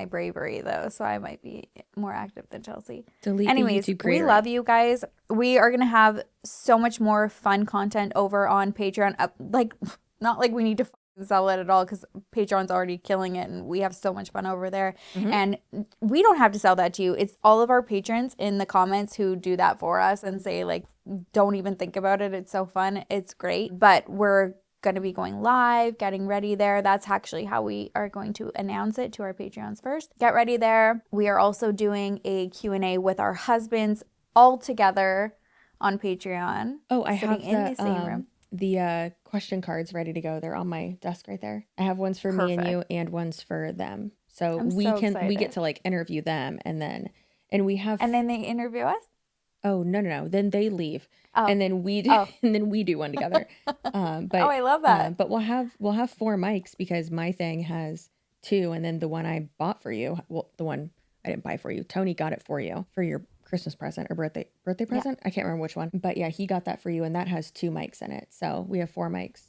bravery though, so I might be more active than Chelsea. Anyways, we love you guys. We are gonna have so much more fun content over on Patreon. Like, not like we need to sell it at all, because Patreon's already killing it and we have so much fun over there. And we don't have to sell that to you. It's all of our patrons in the comments who do that for us and say like, don't even think about it. It's so fun. It's great. But we're going to be going live, getting ready there. That's actually how we are going to announce it to our Patreons first. Get ready there. We are also doing a Q&A with our husbands all together on Patreon. Oh, I have in the same room. The question cards ready to go. They're on my desk right there. I have ones for me and you and ones for them. So we get to like interview them and then they interview us? Oh, no. Then they leave. And then we do and then we do one together. But I love that. But we'll have 4 mics because my thing has 2, and then the one I bought for you, well, the one I didn't buy for you, Tony got it for you for your Christmas present or birthday present. I can't remember which one, but yeah, he got that for you, and that has 2 mics in it. So we have 4 mics.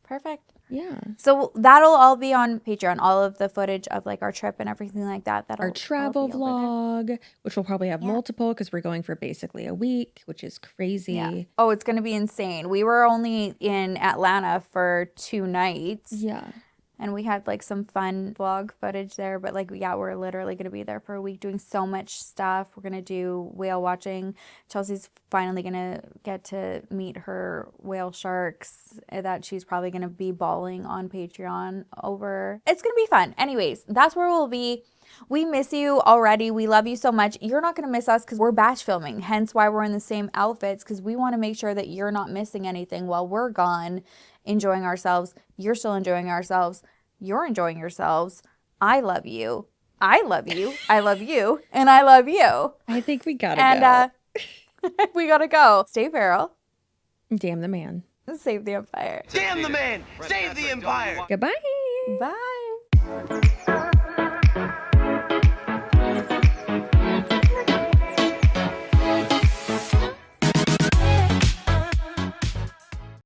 Perfect. Yeah. So that'll all be on Patreon. All of the footage of like our trip and everything like that. Our travel vlog, which we'll probably have multiple because we're going for basically a week, which is crazy. Yeah. Oh, it's going to be insane. We were only in Atlanta for 2 nights. Yeah. And we had like some fun vlog footage there. But like, yeah, we're literally going to be there for a week doing so much stuff. We're going to do whale watching. Chelsea's finally going to get to meet her whale sharks that she's probably going to be bawling on Patreon over. It's going to be fun. Anyways, that's where we'll be. We miss you already. We love you so much. You're not going to miss us because we're batch filming. Hence why we're in the same outfits, because we want to make sure that you're not missing anything while we're gone, enjoying ourselves. You're still enjoying ourselves. You're enjoying yourselves. I love you. I love you. I love you. And I love you. I think we gotta go. We gotta go. Stay feral. Damn the man. Save the empire. Damn the man! Save the empire! Goodbye. Bye.